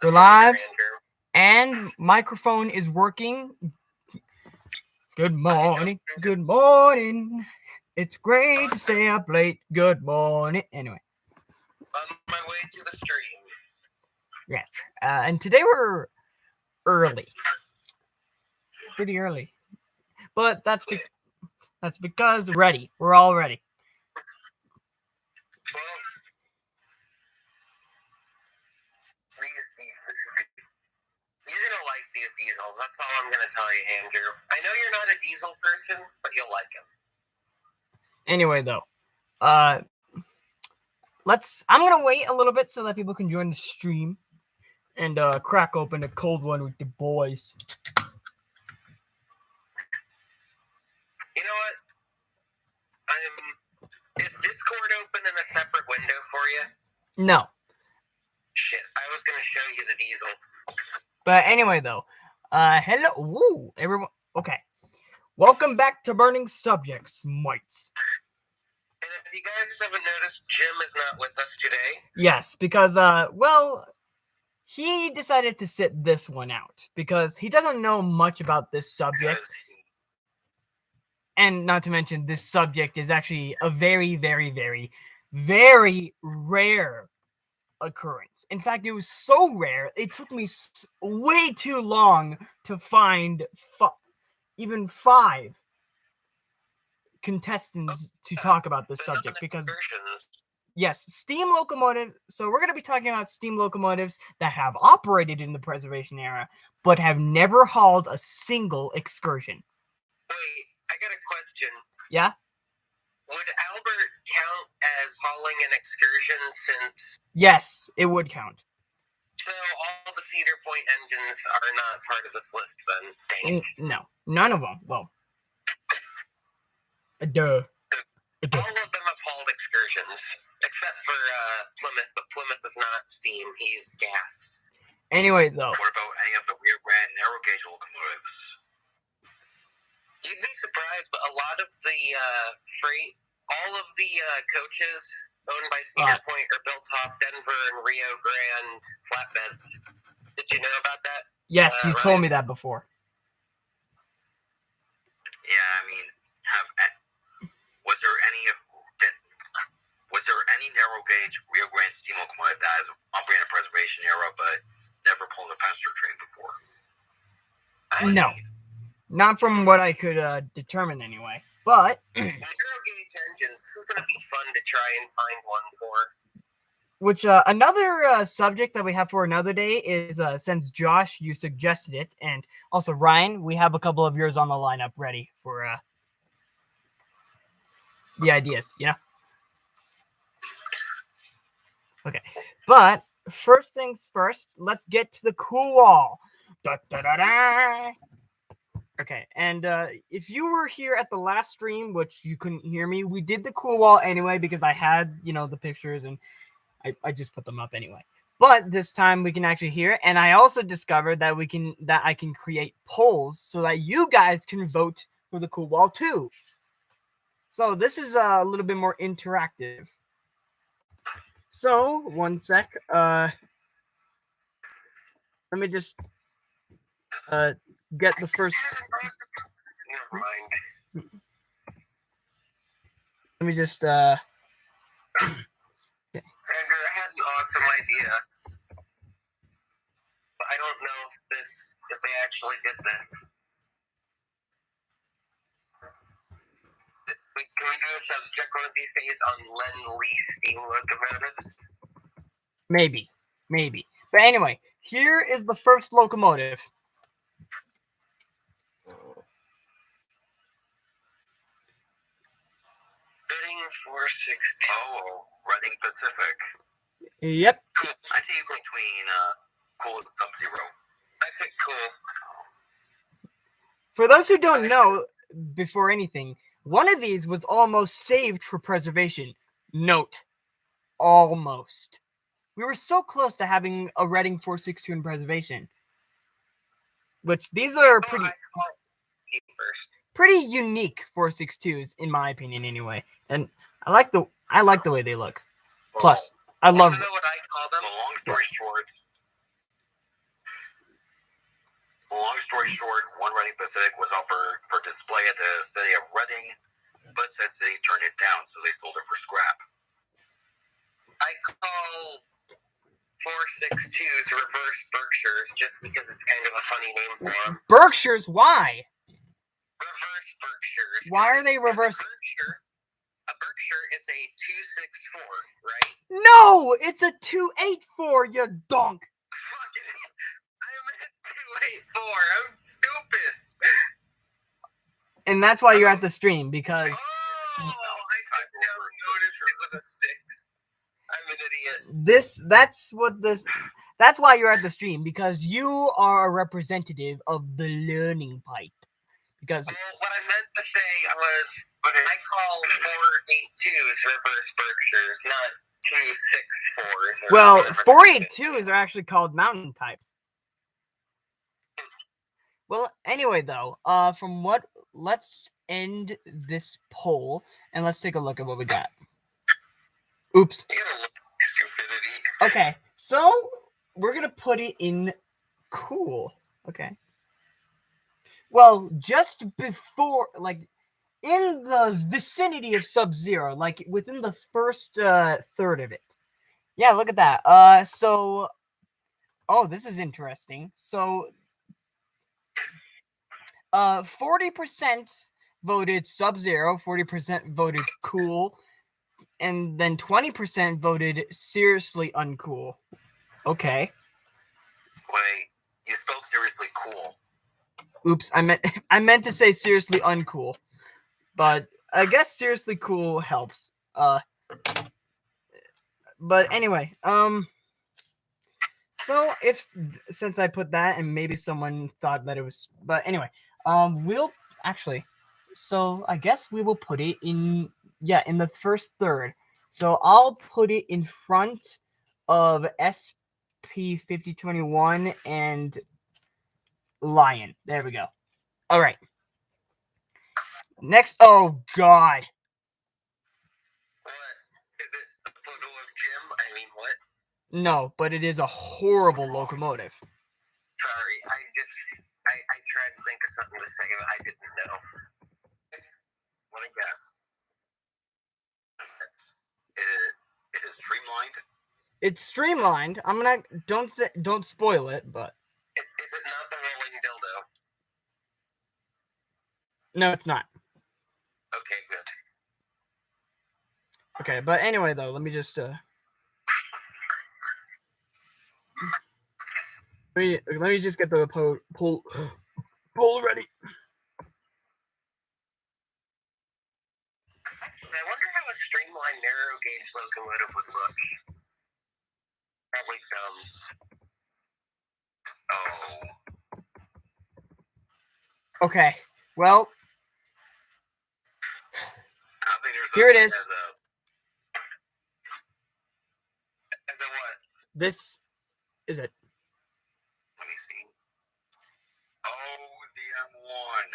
We're live, and microphone is working. Good morning, good morning. It's great to stay up late. Good morning. Anyway. On my way to the stream. Yeah, and today we're early. Pretty early. But that's because ready. We're all ready. Well, you're going to like these diesels. That's all I'm going to tell you, Andrew. I know you're not a diesel person, but you'll like them. Anyway, though, I'm going to wait a little bit so that people can join the stream and crack open a cold one with the boys. You know what? Is Discord open in a separate window for you? No. Shit, I was going to show you the diesel. But anyway, though, hello, woo, everyone. Okay, welcome back to Burning Subjects, mates. And if you guys haven't noticed, Jim is not with us today. Yes, because, he decided to sit this one out because he doesn't know much about this subject. And not to mention, this subject is actually a very, very, very, very rare occurrence. In fact, it was so rare, it took me way too long to find even 5 contestants to talk about this subject because yes, steam locomotive. So we're going to be talking about steam locomotives that have operated in the preservation era but have never hauled a single excursion. Wait, I got a question. Yeah? Would Albert count as hauling an excursion since... Yes, it would count. So all the Cedar Point engines are not part of this list then? Dang it. No, none of them. Well, duh. All of them have hauled excursions, except for Plymouth, but Plymouth is not steam, he's gas. Anyway, though. What about any of the Rio Grande narrow gauge locomotives? You'd be surprised, but a lot of the freight, all of the coaches owned by Cedar Point are built off Denver and Rio Grande flatbeds. Did you know about that? Yes, you told me that before. Yeah, I mean, was there any narrow gauge Rio Grande steam locomotive that has operated in the preservation era but never pulled a passenger train before? No. Not from what I could determine anyway. But narrow gauge engines, this is going to be fun to try and find one for. Which another subject that we have for another day is since Josh, you suggested it, and also Ryan, we have a couple of yours on the lineup ready for the ideas, you know? Okay, but first things first, let's get to the cool wall. Da, da, da, da. Okay, and if you were here at the last stream, which you couldn't hear me, we did the cool wall anyway because I had, the pictures and I just put them up anyway. But this time we can actually hear it, and I also discovered that I can create polls so that you guys can vote for the cool wall too. So this is a little bit more interactive. So, one sec. Let me just get the first. Never mind. Let me just. Andrew, I had an awesome idea, but I don't know if they actually did this. Can we do a subject one of these days on Lend-Lease steam locomotives? Maybe. But anyway, here is the first locomotive. Bidding 460. Oh, Reading Pacific. Yep. Cool. I take you between Cool and Sub-Zero. I pick Cool. For those who don't know, before anything, one of these was almost saved for preservation. Note, almost. We were so close to having a Reading 462 in preservation. Which these are pretty unique 462s in my opinion anyway. And I like the way they look. Plus, I love You know what I call them? Well, long story short, Long story short, one Reading Pacific was offered for display at the city of Reading, but said city turned it down, so they sold it for scrap. I call 462s reverse Berkshires just because it's kind of a funny name for them. Berkshires? Why? Reverse Berkshires. Why are they reverse? A Berkshire is a 264, right? No, it's a 284, you donk. Fucking, I meant 284. I'm stupid. And that's why you're at the stream, because... Oh, I just now noticed it was a 6. I'm an idiot. That's why you're at the stream, because you are a representative of the learning pipe. Because what I meant to say was, I call 482s reverse Berkshires, not 264s. Well, 482s are actually called mountain types. Well, anyway, though, let's end this poll and let's take a look at what we got. Oops. Okay, so we're gonna put it in cool. Okay. Well, just before, like, in the vicinity of Sub-Zero, like within the first third of it. Yeah, look at that. Oh, this is interesting. So, 40% voted Sub-Zero, 40% voted cool, and then 20% voted seriously uncool. Okay. Wait, you spelled seriously cool. Oops, I meant to say seriously uncool, but I guess seriously cool helps. But anyway, so since I put that and maybe someone thought that it was, but anyway, we'll actually, so I guess we will put it in the first third. So I'll put it in front of SP5021 and Lion. There we go. All right. Next, oh God. What? Is it a photo of Jim? I mean, what? No, but it is a horrible locomotive. Sorry, I tried to think of something to say, but I didn't know. What a guess. Is it streamlined? It's streamlined. I'm gonna don't spoil it, but Is it not the rolling dildo? No, it's not. Okay, good. Okay, but anyway, though, let me just let me just get the poll ready. I wonder how a streamlined narrow gauge locomotive would look. Probably dumb. Oh. Okay, well, here it is. As a what? This is it. Let me see. Oh, the M1.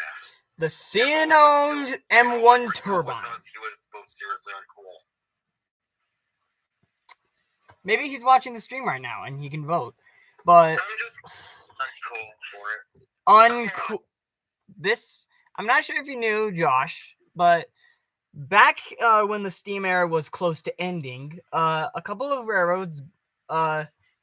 The Ciano M1 turbine. He would vote seriously uncool. Maybe he's watching the stream right now and he can vote. But I'm just uncool for it. Uncool. This, I'm not sure if you knew, Josh, but back when the steam era was close to ending, a couple of railroads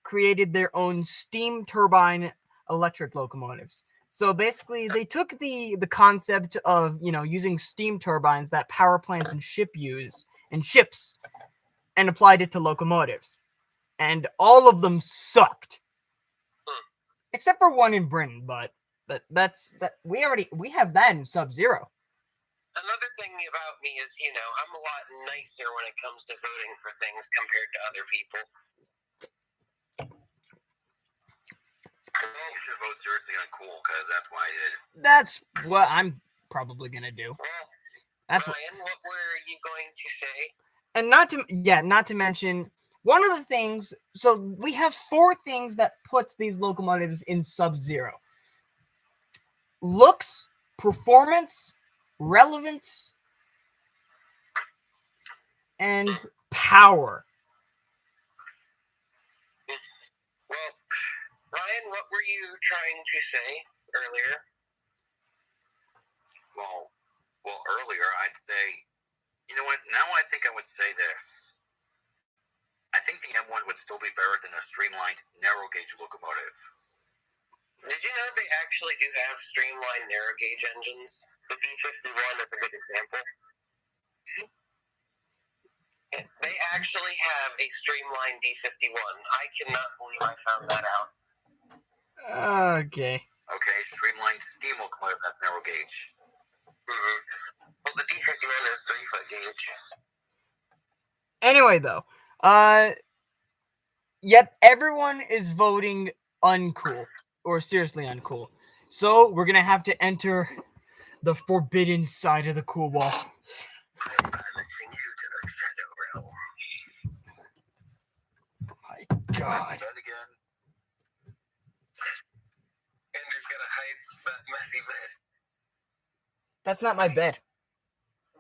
created their own steam turbine electric locomotives. So basically, they took the concept of, using steam turbines that power plants and ships and applied it to locomotives. And all of them sucked. Except for one in Britain, but we have that in Sub-Zero. Another thing about me is, I'm a lot nicer when it comes to voting for things compared to other people. You should vote seriously uncool, because that's what I did. That's what I'm probably gonna do. Well, That's Ryan, what were you going to say? And not to mention, one of the things, so we have 4 things that puts these locomotives in Sub-Zero. Looks, performance, relevance, and power. Well, Ryan, what were you trying to say? earlier. Well, earlier I'd say, you know what? Now I think I would say this. I think the M1 would still be better than a streamlined narrow gauge locomotive. Did you know they actually do have streamlined narrow gauge engines? The D51 is a good example. They actually have a streamlined D51. I cannot believe I found that out. Okay. Okay, streamlined steam locomotive, that's narrow gauge. Mm-hmm. Well, the D51 is 3-foot gauge. Anyway, though, yep, everyone is voting uncool, or seriously uncool. So we're gonna have to enter the forbidden side of the cool wall. I'm promising you to the shadow realm. My God. Bed again. Andrew's gonna hide that messy bed. That's not my bed.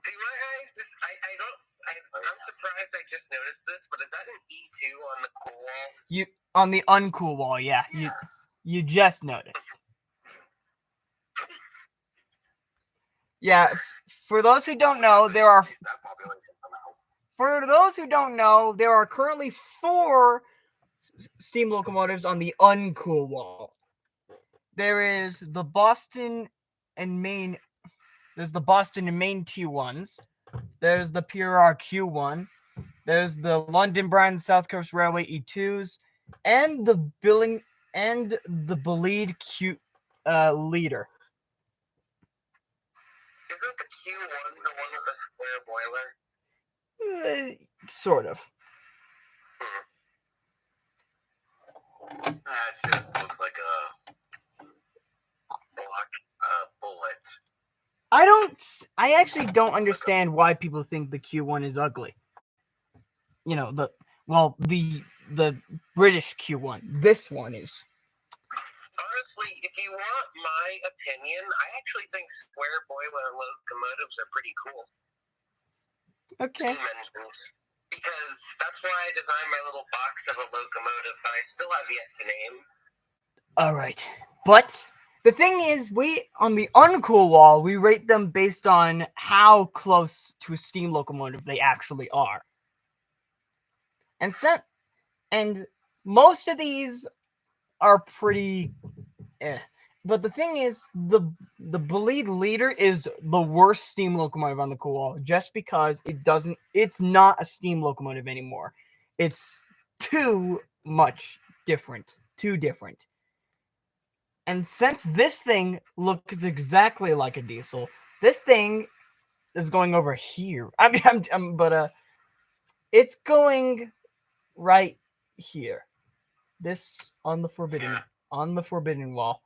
Do my eyes just, I'm surprised I just noticed this, but is that an E2 on the cool wall? You on the uncool wall, yeah. You just noticed. Yeah, for those who don't know, there are currently 4 steam locomotives on the uncool wall. There is the Boston and Maine. There's the Boston and Maine T1s. There's the PRR Q1. There's the London Brighton South Coast Railway E2s, and the Belead Q leader. Isn't the Q1 the one with the square boiler? Sort of. That just looks like a bullet. I actually don't understand why people think the Q1 is ugly. You know, the British Q1. This one is. Honestly, if you want my opinion, I actually think square boiler locomotives are pretty cool. Okay. Steam engines. Because that's why I designed my little box of a locomotive that I still have yet to name. Alright. But the thing is, on the uncool wall, we rate them based on how close to a steam locomotive they actually are. And most of these are pretty But the thing is, the Belead leader is the worst steam locomotive on the cool wall, just because it's not a steam locomotive anymore. It's too different. And since this thing looks exactly like a diesel, this thing is going over here. It's going right here. This on the forbidden wall.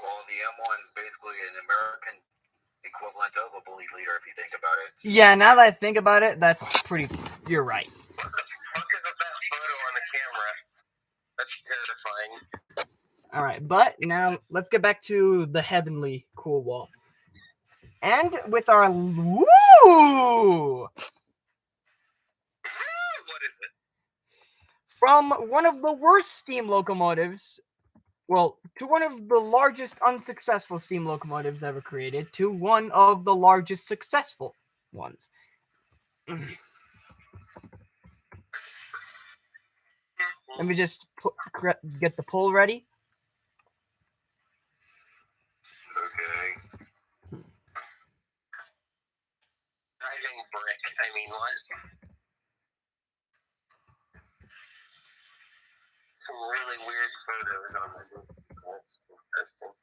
Well, the M1 is basically an American equivalent of a Belead leader, if you think about it. Yeah, now that I think about it, you're right. What the fuck is with that photo on the camera? That's terrifying. Alright, but now let's get back to the heavenly cool wall. And with our woo! What is it? From one of the worst steam locomotives, to one of the largest unsuccessful steam locomotives ever created, to one of the largest successful ones. Let me just get the poll ready. Okay. Driving brick. I mean, what? Some really weird photos on the book. That's interesting.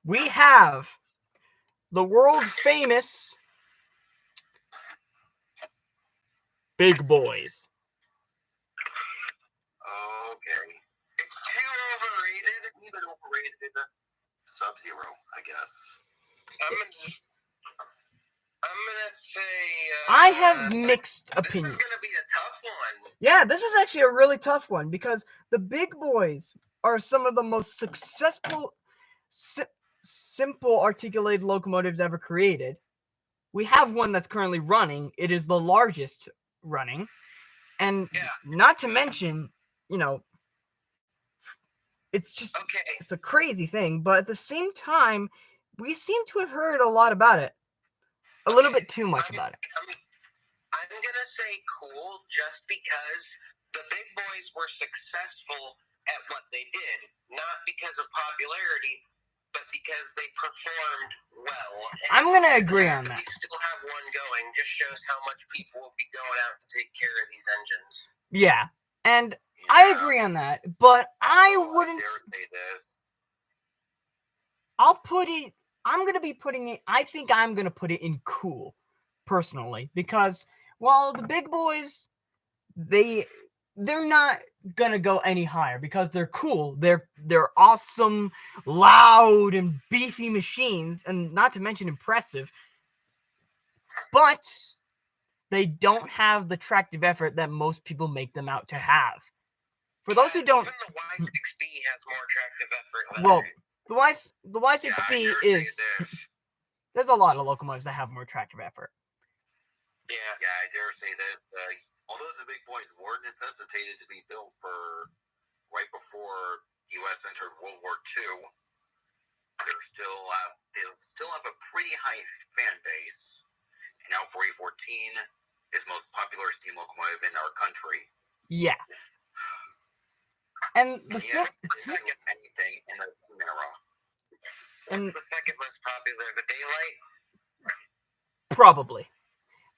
We have the world famous Big Boys. Okay. It's too overrated. Even overrated Sub-Zero, I guess. I'm gonna say. I have mixed opinions. This is gonna be a tough one. Yeah, this is actually a really tough one because the Big Boys are some of the most successful simple articulated locomotives ever created. We have one that's currently running. It is the largest running. And not to mention, it's just, it's a crazy thing. But at the same time, we seem to have heard a lot about it. A little bit too much about it. I'm going to say cool just because the big boys were successful at what they did. Not because of popularity, but because they performed well. And I'm going to agree on that. We still have one going just shows how much people will be going out to take care of these engines. Yeah, and I agree on that, but I wouldn't... I dare say this. I'll put it... I'm going to be putting it... I think I'm going to put it in cool, personally, because while the big boys, they're not going to go any higher because they're cool. They're awesome, loud, and beefy machines, and not to mention impressive, but they don't have the tractive effort that most people make them out to have. For those who don't... Even the Y6B has more tractive effort than... Well, the Y6B is... There's a lot of locomotives that have more tractive effort. Yeah, I dare say this. Although the big boys were necessitated to be built for right before the U.S. entered World War II, they'll still have a pretty high fan base. And now 4014 is the most popular steam locomotive in our country. Yeah. And the anything in the steam era. And the second most popular, the Daylight? Probably.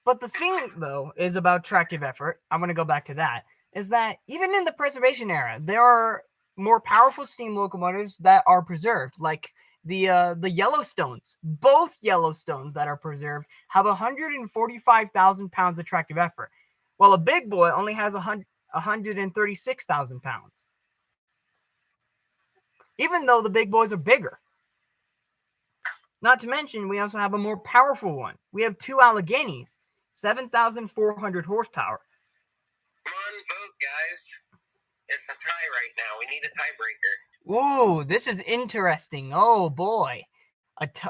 But the thing, though, is about tractive effort, I'm going to go back to that, is that even in the preservation era, there are more powerful steam locomotives that are preserved, like the Yellowstones. Both Yellowstones that are preserved have 145,000 pounds of tractive effort, while a big boy only has 136,000 pounds. Even though the big boys are bigger. Not to mention, we also have a more powerful one. We have two Alleghenies, 7,400 horsepower. Come on, vote, guys. It's a tie right now. We need a tiebreaker. Ooh, this is interesting. Oh, boy.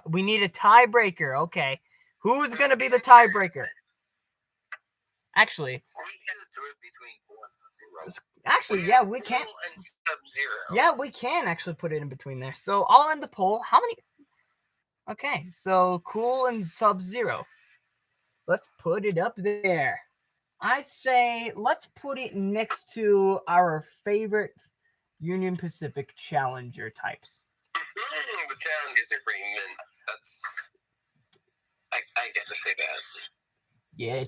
We need a tiebreaker. Okay. Who's going to be the tiebreaker? Actually. We can just do it between Cool and Sub-Zero. Actually, yeah, we can. Cool and Sub-Zero. Yeah, we can actually put it in between there. So I'll end the poll. How many? Okay, so Cool and Sub-Zero. Let's put it up there. I'd say let's put it next to our favorite Union Pacific Challenger types. The Challengers are pretty mint. I get to say that. Yeah,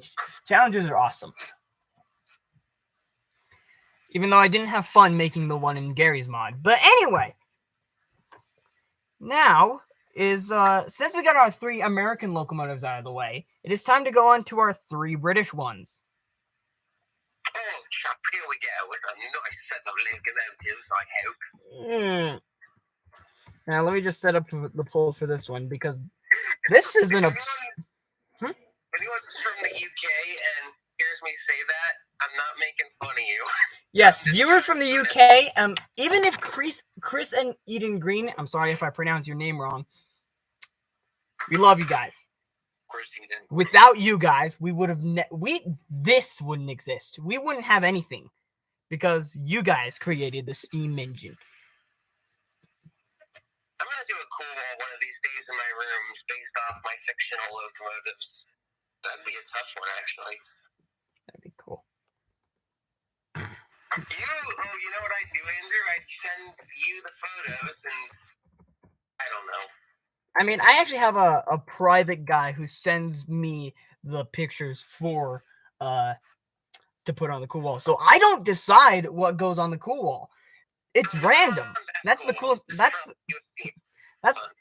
Challengers are awesome. Even though I didn't have fun making the one in Gary's mod. But anyway, now is, since we got our 3 American locomotives out of the way, it is time to go on to our 3 British ones. Oh, chap, here we go with a nice set of locomotives, I hope. Now, let me just set up the poll for this one, because this is an... Anyone's from the UK and hears me say that, I'm not making fun of you. Yes, viewers from the UK, even if Chris and Eden Green, I'm sorry if I pronounce your name wrong, we love you guys. Without you guys, we would have this wouldn't exist. We wouldn't have anything because you guys created the steam engine. I'm gonna do a cool wall one of these days in my rooms based off my fictional locomotives. That'd be a tough one, actually. That'd be cool. You know what I'd do, Andrew? I'd send you the photos and I don't know. I mean, I actually have a private guy who sends me the pictures for to put on the cool wall. So I don't decide what goes on the cool wall. It's random. That's the coolest. That's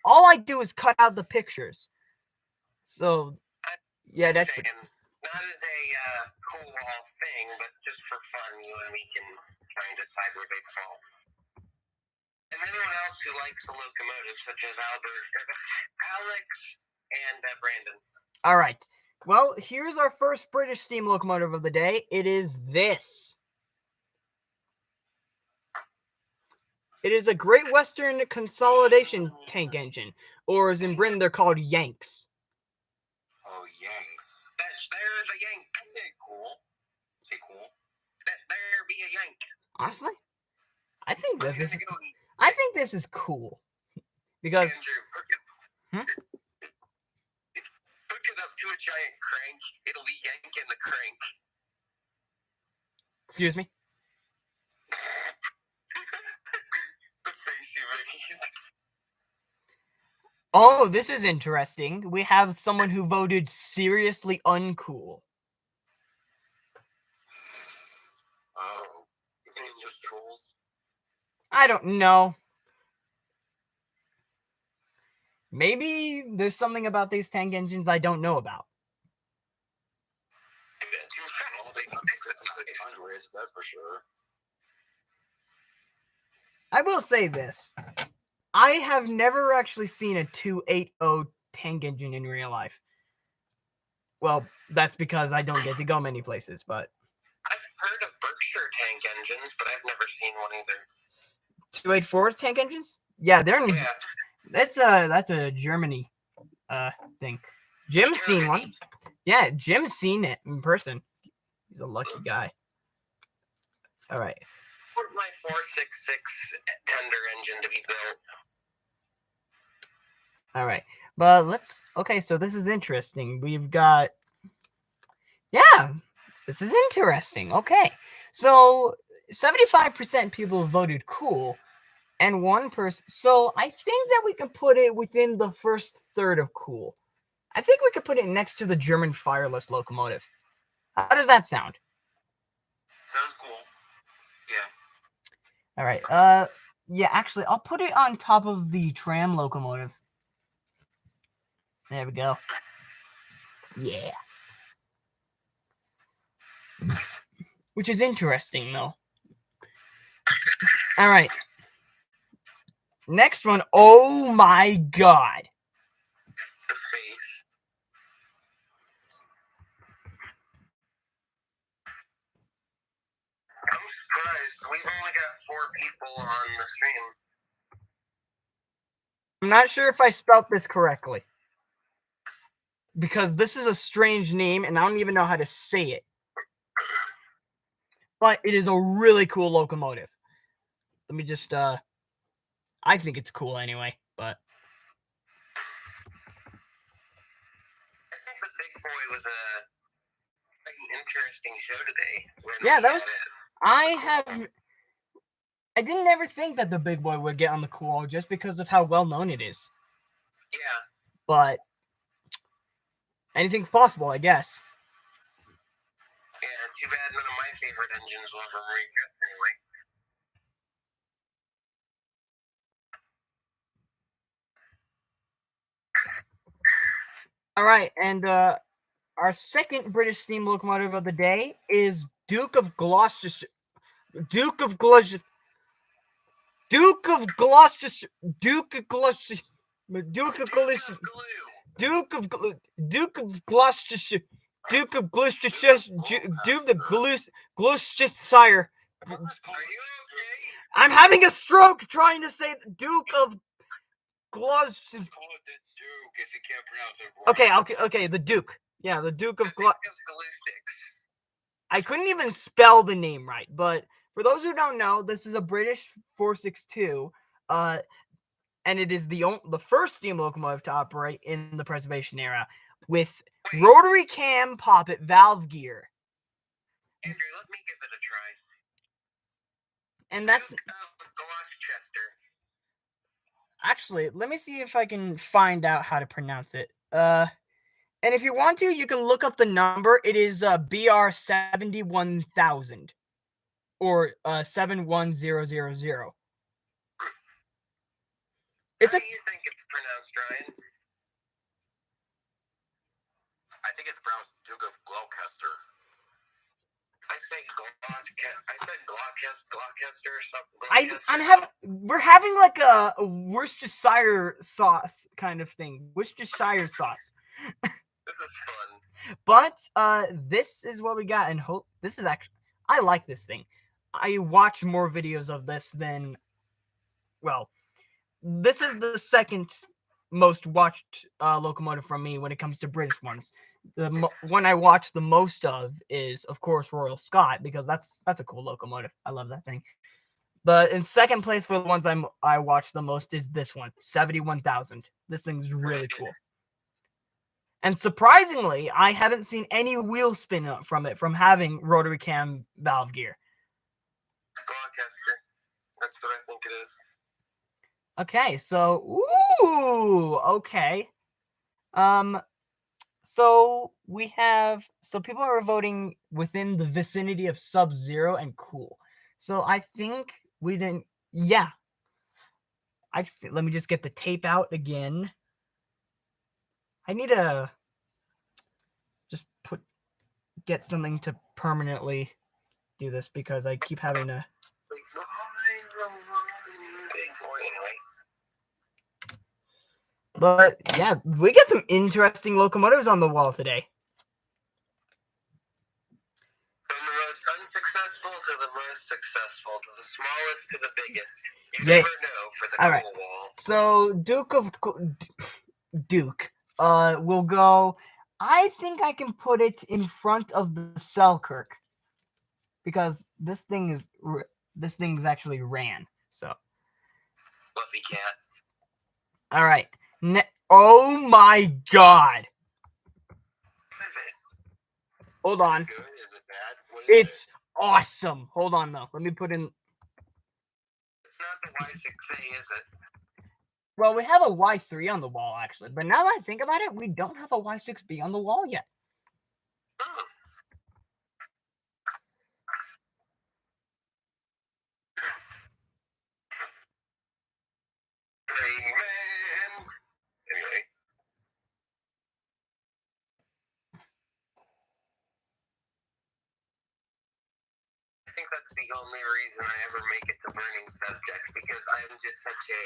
all I do is cut out the pictures. So yeah, that's not as a cool wall thing, but just for fun, you and me can try and decide where they fall. And anyone else who likes the locomotive, such as Alex, and Brandon. All right. Well, here's our first British steam locomotive of the day. It is this. It is a Great Western consolidation tank engine, or as in Britain they're called Yanks. Oh, Yanks. There's a Yank. I'd say cool. Say cool. There be a Yank. Honestly, I think I'm that this. gonna go. I think this is cool because Andrew, hook it up to a giant crank. It'll be yanking the crank. excuse me. The face you made. Oh, this is interesting. We have someone who voted seriously uncool. Oh, you think it's just trolls? I don't know. Maybe there's something about these tank engines I don't know about. Too fast. They can fix it. Hundreds, that's for sure. I will say this. I have never actually seen a 280 tank engine in real life. Well, that's because I don't get to go many places, but I've heard of Berkshire tank engines, but I've never seen one either. 284 tank engines? Yeah, they're in, Yeah. that's a Germany thing. Jim's seen one. Yeah, Jim's seen it in person. He's a lucky guy. All right. I want my 466 tender engine to be built. All right. But let's okay, so this is interesting. We've got yeah, this is interesting. Okay. So 75% people voted cool and one person. So I think that we can put it within the first third of cool. I think we could put it next to the German fireless locomotive. How does that sound? Sounds cool. Yeah. All right. Yeah, actually, I'll put it on top of the tram locomotive. There we go. Yeah. Which is interesting, though. All right. Next one. Oh my god. The face. I'm surprised. We've only got 4 people on the stream. I'm not sure if I spelt this correctly. Because this is a strange name, and I don't even know how to say it. But it is a really cool locomotive. Let me just, I think it's cool anyway, but... I think the Big Boy was an interesting show today. Yeah, that was... I didn't ever think that the Big Boy would get on the cool just because of how well known it is. Yeah. But anything's possible, I guess. Yeah, too bad none of my favorite engines will ever make it anyway. All right, and our second British steam locomotive of the day is Duke of Gloucester. Duke of Gloucester. Duke of Gloucester. Duke of Gloucester. Duke of Gloucester. Duke of Gloucester. Duke of Gloucestershire. Duke of Gloucestershire. Are you okay? I'm having a stroke trying to say Duke of Gloucester. Just call it the Duke if you can't pronounce it right. Okay, the Duke. Yeah, the Duke of The Gloucester. Duke of Galoostics. I couldn't even spell the name right, but for those who don't know, this is a British 462, and it is the first steam locomotive to operate in the preservation era with rotary cam poppet valve gear. Andrew, let me give it a try. And that's Duke of Gloucester. actually, let me see if I can find out how to pronounce it. And if you want to, you can look up the number. It is BR 71000 or 71000. It's How do you think it's pronounced, Ryan? I think it's pronounced Duke of Gloucester. I said Gloucester or something. we're having like a Worcestershire sauce kind of thing. Worcestershire sauce. This is fun. But this is what we got, and this is actually I like this thing. I watch more videos of this than well, this is the second most watched locomotive from me when it comes to British ones. The one I watch the most of is, of course, Royal Scot, because that's a cool locomotive. I love that thing. But in second place for the ones I watch the most is this one, 71,000. This thing's really cool. And surprisingly, I haven't seen any wheel spin from it from having rotary cam valve gear. Gloucester. That's what I think it is. Okay, so okay. So people are voting within the vicinity of Sub-Zero and Cool. So I think we didn't. Yeah. Let me just get the tape out again. I need to just get something to permanently do this because I keep having to. But yeah, we get some interesting locomotives on the wall today. From the most unsuccessful to the most successful, to the smallest to the biggest. You Yes. never know for the All cool right. wall. So Duke will go. I think I can put it in front of the Selkirk because this thing's actually ran. So. Fluffy cat. All right. Oh my God. Hold on. Good? Is it bad? What is It's awesome. Hold on though. Let me put in. It's not the Y6A, is it? Well, we have a Y3 on the wall actually, but now that I think about it, we don't have a Y6B on the wall yet. Oh. Amen. Anyway. I think that's the only reason I ever make it to burning subjects, because I'm just such a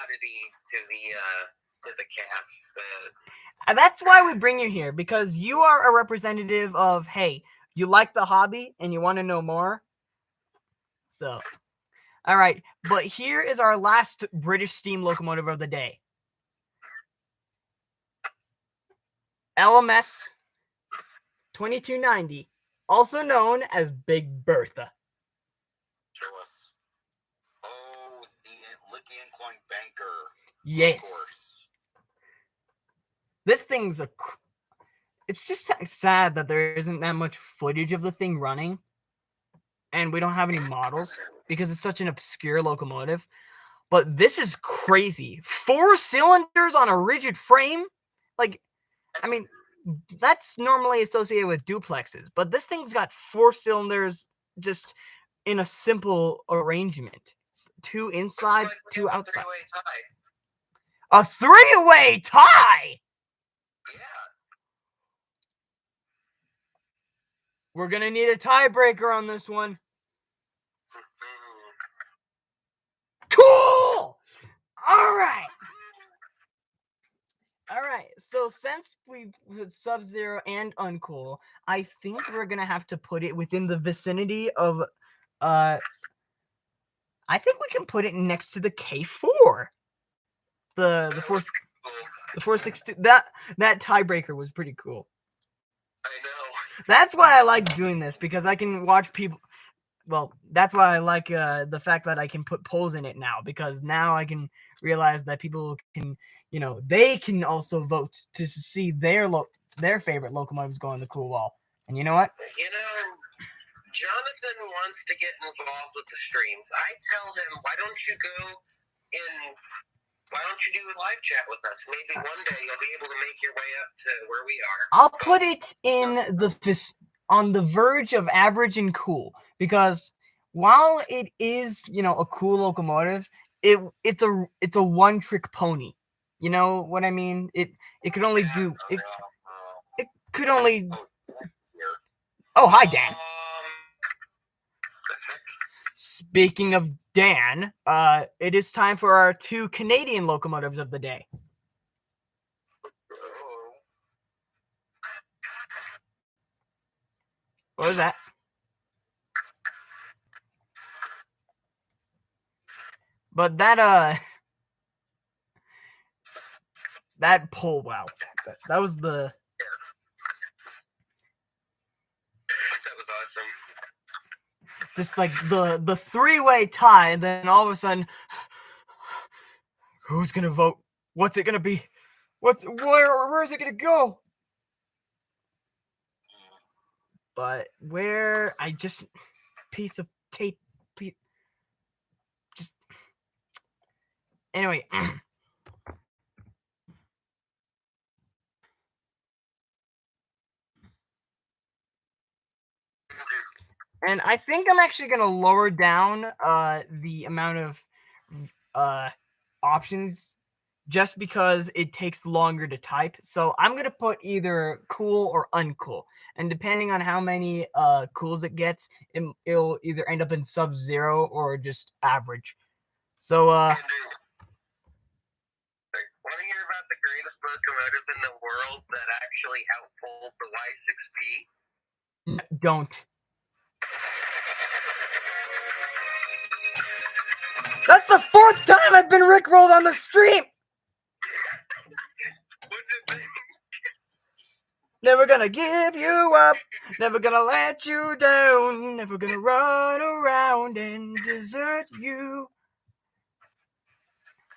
oddity to the cast. And that's why we bring you here, because you are a representative of, hey, you like the hobby and you want to know more. So, all right, but here is our last British steam locomotive of the day. LMS 2290, also known as Big Bertha. Show us. Oh, the Licky Incline Banker. Yes. Of course. This thing's it's just sad that there isn't that much footage of the thing running. And we don't have any models because it's such an obscure locomotive. But this is crazy. 4 cylinders on a rigid frame? Like, I mean, that's normally associated with duplexes. But this thing's got 4 cylinders just in a simple arrangement. 2 inside, like 2 outside. A 3-way tie. A 3-way tie! Yeah. We're going to need a tiebreaker on this one. Cool! All right. So since we put Sub-Zero and Uncool, I think we're going to have to put it within the vicinity of... I think we can put it next to the K4. The 462. That tiebreaker was pretty cool. I know. That's why I like doing this, because I can watch people... Well, that's why I like the fact that I can put polls in it now, because now I can realize that people can, they can also vote to see their favorite locomotives go on the cool wall. And you know what? Jonathan wants to get involved with the streams. I tell him, why don't you do a live chat with us? Maybe one day you'll be able to make your way up to where we are. I'll put it in on the verge of average and cool, because while it is, a cool locomotive, it's a one-trick pony. You know what I mean? It could only do it could only. Oh, hi, Dan. Speaking of Dan, it is time for our 2 Canadian locomotives of the day. What was that? But that that pole, wow, that was the. That was awesome. Just like the three-way tie, and then all of a sudden, who's gonna vote? What's it gonna be? Where is it gonna go? But where I just piece of tape, just anyway. And I think I'm actually gonna lower down the amount of options just because it takes longer to type. So I'm gonna put either cool or uncool, and depending on how many cools it gets, it'll either end up in sub-zero or just average. So Want to hear about the greatest locomotive in the world that actually outpulled the Y6B? Don't. That's the fourth time I've been rickrolled on the stream. What'd you think? Never gonna give you up, never gonna let you down, never gonna run around and desert you.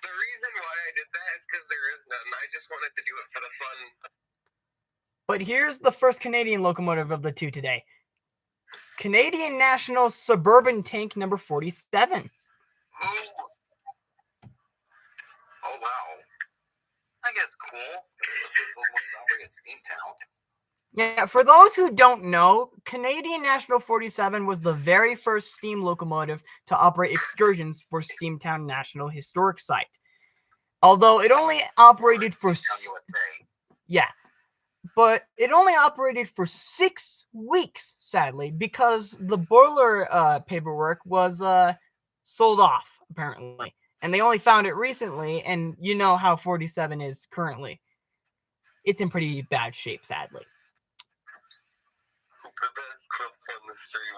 The reason why I did that is because there is none. I just wanted to do it for the fun. But here's the first Canadian locomotive of the two today. Canadian National Suburban Tank number 47. Oh wow. I guess cool. It's Steamtown. Yeah, for those who don't know, Canadian National 47 was the very first steam locomotive to operate excursions for Steamtown National Historic Site. Although it only operated for but it only operated for 6 weeks, sadly, because the boiler paperwork was sold off, apparently. And they only found it recently, and you know how 47 is currently. It's in pretty bad shape, sadly.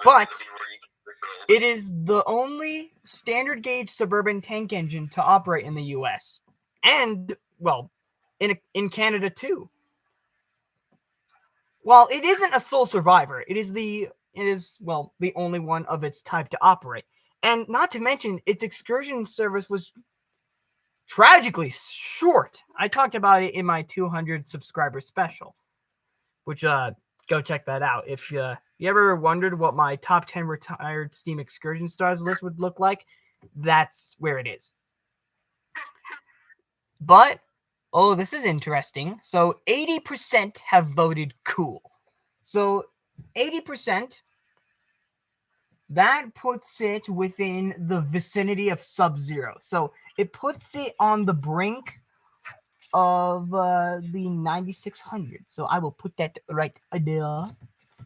But it is the only standard gauge suburban tank engine to operate in the US. And, well, in Canada too. While it isn't a sole survivor, it is the only one of its type to operate. And not to mention, its excursion service was tragically short. I talked about it in my 200 subscriber special, which go check that out. If you ever wondered what my top 10 retired steam excursion stars list would look like, that's where it is. But oh, this is interesting. So 80% have voted cool. So 80%, that puts it within the vicinity of sub-zero. So it puts it on the brink of the 9600. So I will put that right there.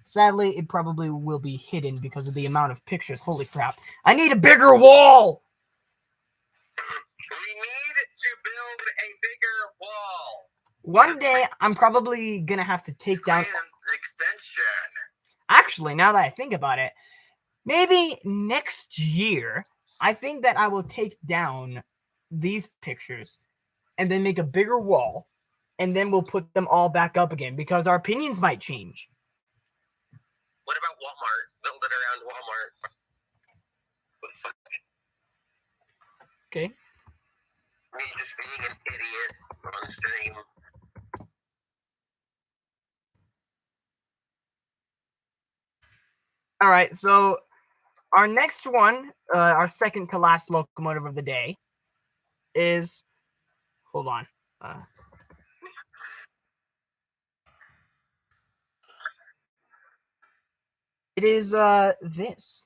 Sadly, it probably will be hidden because of the amount of pictures. Holy crap. I need a bigger wall! We need to build a bigger wall. One day, I'm probably going to have to take down... Extension. Actually, now that I think about it, maybe next year, I think that I will take down these pictures and then make a bigger wall, and then we'll put them all back up again because our opinions might change. What about Walmart? Build it around Walmart. What the fuck? Okay. Me just being an idiot on stream. All right, so our next one, our second to last locomotive of the day is, hold on. It is this.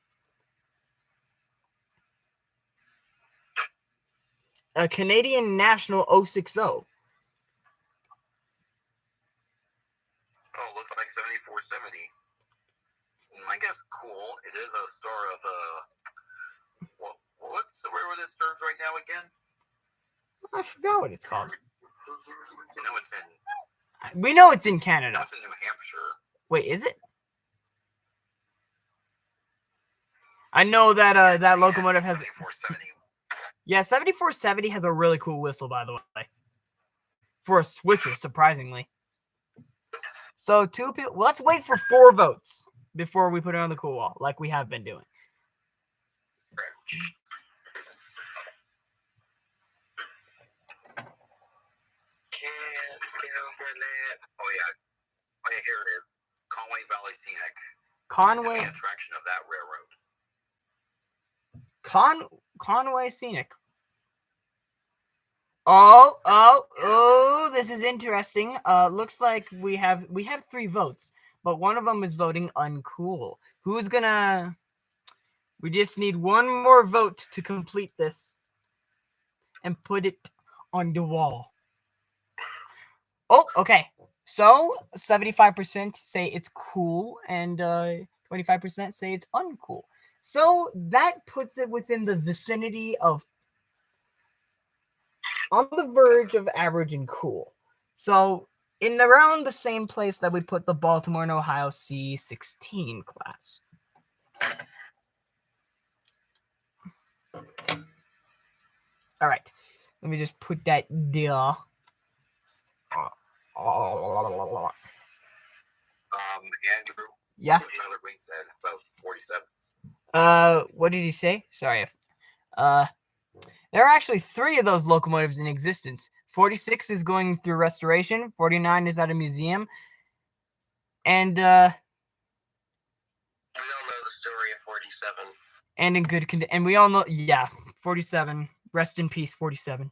A Canadian National 060. Oh, looks like 7470. I guess cool. It is a star of what's the railroad that serves right now again? I forgot what it's called. You know it's in. We know it's in Canada. It's in New Hampshire. Wait, is it? I know that that locomotive has. 7470. Yeah, 7470 has a really cool whistle, by the way. For a switcher, surprisingly. So 2 people. Let's wait for 4 votes before we put it on the cool wall, like we have been doing. Oh yeah, here it is. Conway Valley Scenic. Conway. It's the attraction of that railroad. Conway Scenic. Oh, this is interesting. Looks like we have 3 votes, but one of them is voting uncool. Who's gonna... We just need one more vote to complete this and put it on the wall. Oh, okay. So 75% say it's cool and 25% say it's uncool. So that puts it within the vicinity of, on the verge of average and cool. So in around the same place that we put the Baltimore and Ohio C16 class. All right, let me just put that there. Andrew. Yeah. Tyler Green said about 47. What did he say? Sorry. There are actually 3 of those locomotives in existence. 46 is going through restoration. 49 is at a museum. And We all know the story of 47. And in good condition. And we all know, yeah, 47. Rest in peace, 47.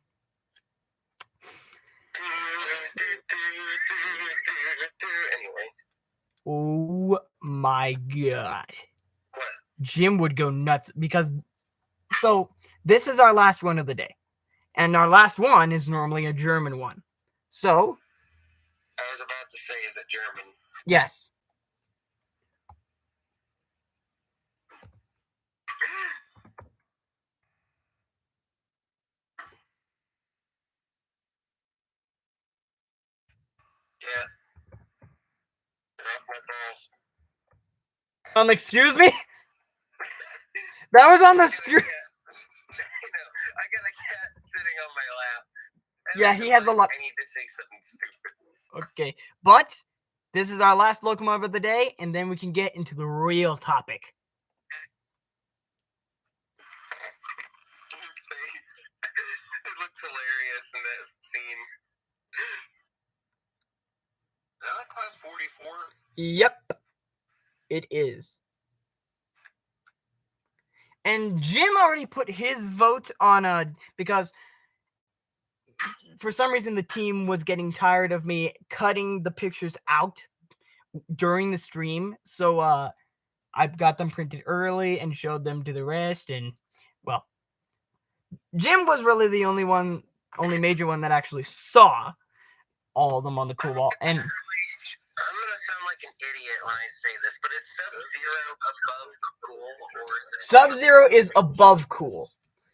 Anyway. Oh my god. What? Jim would go nuts because... So, this is our last one of the day. And our last one is normally a German one. So... I was about to say, is it German? Yes. Yeah. Get off my balls. Excuse me? That was on the screen. I got a cat sitting on my lap. Yeah, he has a lot. I need to say something stupid. Okay, but this is our last locomotive of the day, and then we can get into the real topic. It looks hilarious in that scene. Is that class 44? Yep, it is. And Jim already put his vote on because for some reason the team was getting tired of me cutting the pictures out during the stream. So I got them printed early and showed them to the rest. And well, Jim was really the only major one that actually saw all of them on the cool wall. And I'm gonna sound like an idiot when I say this, but is Sub-Zero above cool, or is it Sub-Zero is above cool.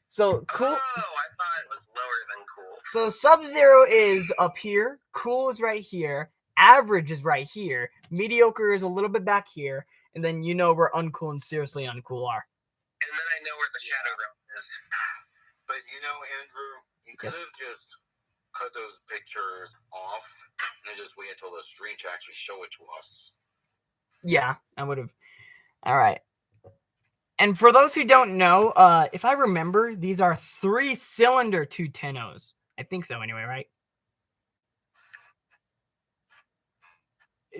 So cool. Oh, I thought it was lower than cool. So Sub-Zero is up here. Cool is right here. Average is right here. Mediocre is a little bit back here. And then you know where uncool and seriously uncool are. And then I know where the Shadow Realm is. But you know, Andrew, you could have just cut those pictures off and then just wait until the stream to actually show it to us. Yeah, I would have. All right. And for those who don't know, if I remember, these are 3-cylinder 210s. I think so anyway, right?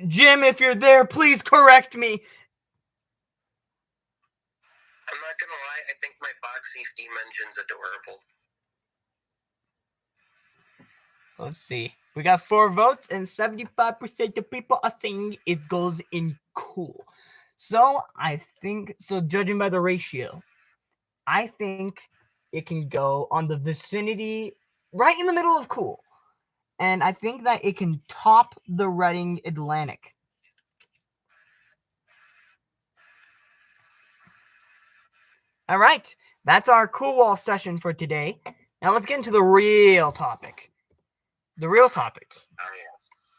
Jim, if you're there, please correct me. I'm not gonna lie, I think my boxy steam engine's adorable. Let's see. We got 4 votes, and 75% of people are saying it goes in cool. So, I think, judging by the ratio, I think it can go on the vicinity, right in the middle of cool. And I think that it can top the Reading Atlantic. All right. That's our cool wall session for today. Now let's get into the real topic. The real topic. Oh, yes.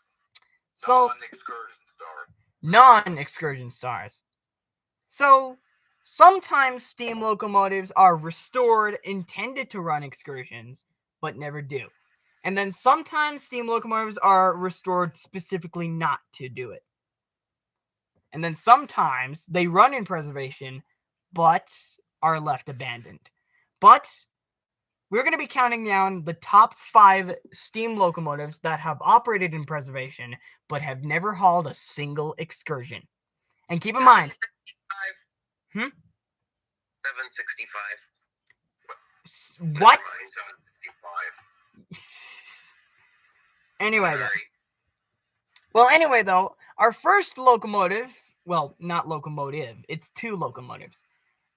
So, Non-excursion star. non-excursion stars. So, Sometimes steam locomotives are restored, intended to run excursions, but never do. And then sometimes steam locomotives are restored specifically not to do it. And then sometimes they run in preservation, but are left abandoned. But we're going to be counting down the top 5 steam locomotives that have operated in preservation, but have never hauled a single excursion. And keep in mind... 765. What? 765. Anyway, though, our first locomotive, well, not locomotive, it's 2 locomotives.